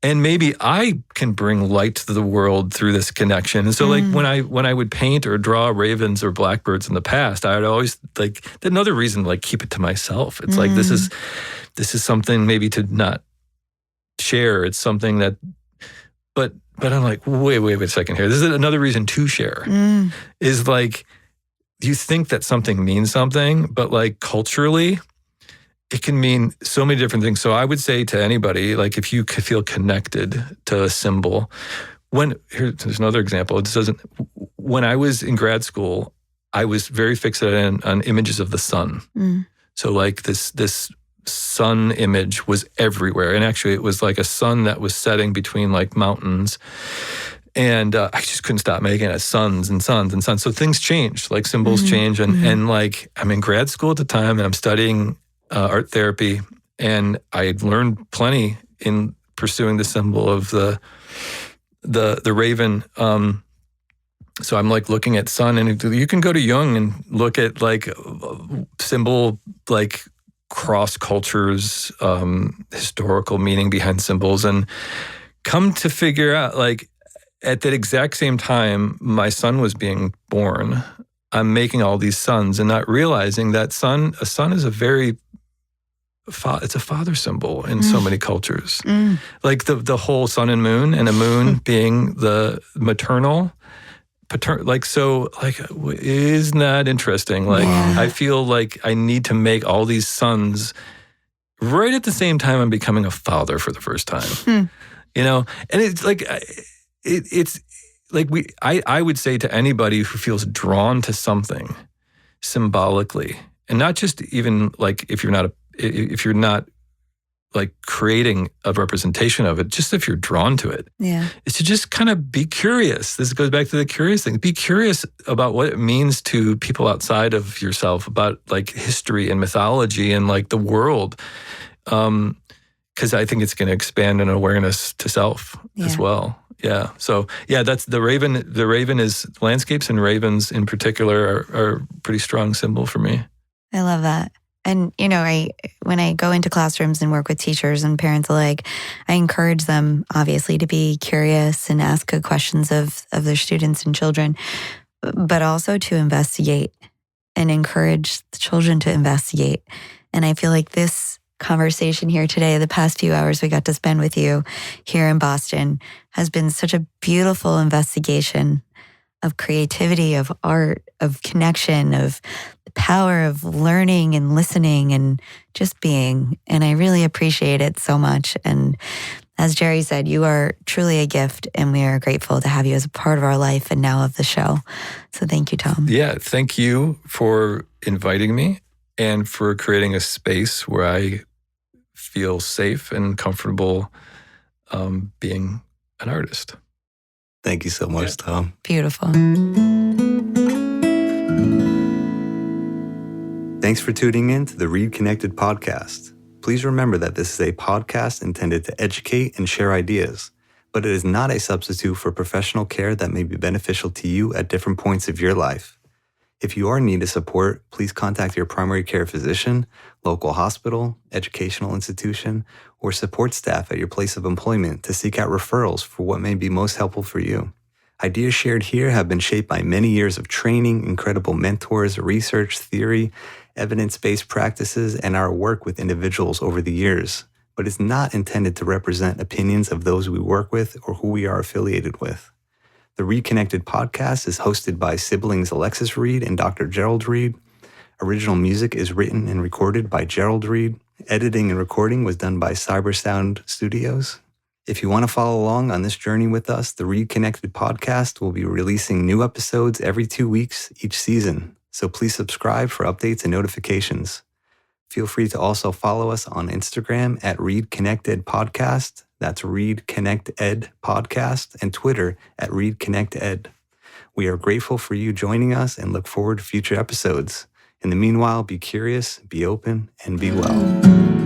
And maybe I can bring light to the world through this connection. And so like when I would paint or draw ravens or blackbirds in the past, I would always like, another reason like keep it to myself. It's like this is something maybe to not share. It's something that but I'm like, wait a second here. This is another reason to share. Is like, you think that something means something, but like culturally, it can mean so many different things. So I would say to anybody, like if you could feel connected to a symbol, here's another example. When I was in grad school, I was very fixated on images of the sun. So like this sun image was everywhere. And actually it was like a sun that was setting between like mountains. And I just couldn't stop making it, suns and suns and suns. So things changed, like symbols change. And like I'm in grad school at the time and I'm studying art therapy, and I learned plenty in pursuing the symbol of the raven. So I'm like looking at sun, and you can go to Jung and look at like symbol, like cross cultures, historical meaning behind symbols, and come to figure out like at that exact same time my son was being born, I'm making all these suns and not realizing that a sun is a very it's a father symbol in so many cultures. Like the whole sun and a moon being the maternal, like, so like, isn't that interesting? Like, I feel like I need to make all these suns right at the same time I'm becoming a father for the first time, you know? And it's like, it's like I would say to anybody who feels drawn to something symbolically, and not just even like if you're not like creating a representation of it, just if you're drawn to it, is to just kind of be curious. This goes back to the curious thing. Be curious about what it means to people outside of yourself, about like history and mythology and like the world. Because I think it's going to expand an awareness to self as well. Yeah. So that's the raven. The raven is landscapes, and ravens in particular are a pretty strong symbol for me. I love that. And, you know, when I go into classrooms and work with teachers and parents alike, I encourage them, obviously, to be curious and ask good questions of their students and children, but also to investigate and encourage the children to investigate. And I feel like this conversation here today, the past few hours we got to spend with you here in Boston, has been such a beautiful investigation of creativity, of art, of connection, of the power of learning and listening and just being. And I really appreciate it so much. And as Jerry said, you are truly a gift, and we are grateful to have you as a part of our life and now of the show. So thank you, Tom. Yeah, thank you for inviting me and for creating a space where I feel safe and comfortable being an artist. Thank you so much, Tom. Beautiful. Thanks for tuning in to the ReidConnect-Ed podcast. Please remember that this is a podcast intended to educate and share ideas, but it is not a substitute for professional care that may be beneficial to you at different points of your life. If you are in need of support, please contact your primary care physician, local hospital, educational institution, or support staff at your place of employment to seek out referrals for what may be most helpful for you. Ideas shared here have been shaped by many years of training, incredible mentors, research, theory, evidence-based practices, and our work with individuals over the years, but it's not intended to represent opinions of those we work with or who we are affiliated with. The ReidConnect-Ed podcast is hosted by siblings Alexis Reid and Dr. Gerald Reid. Original music is written and recorded by Gerald Reid. Editing and recording was done by Cybersound Studios. If you want to follow along on this journey with us, the ReidConnect-Ed podcast will be releasing new episodes every 2 weeks each season. So please subscribe for updates and notifications. Feel free to also follow us on Instagram at ReidConnect-Ed podcast. That's ReidConnect-Ed podcast, and Twitter at ReidConnect-Ed. We are grateful for you joining us and look forward to future episodes. In the meanwhile, be curious, be open, and be well.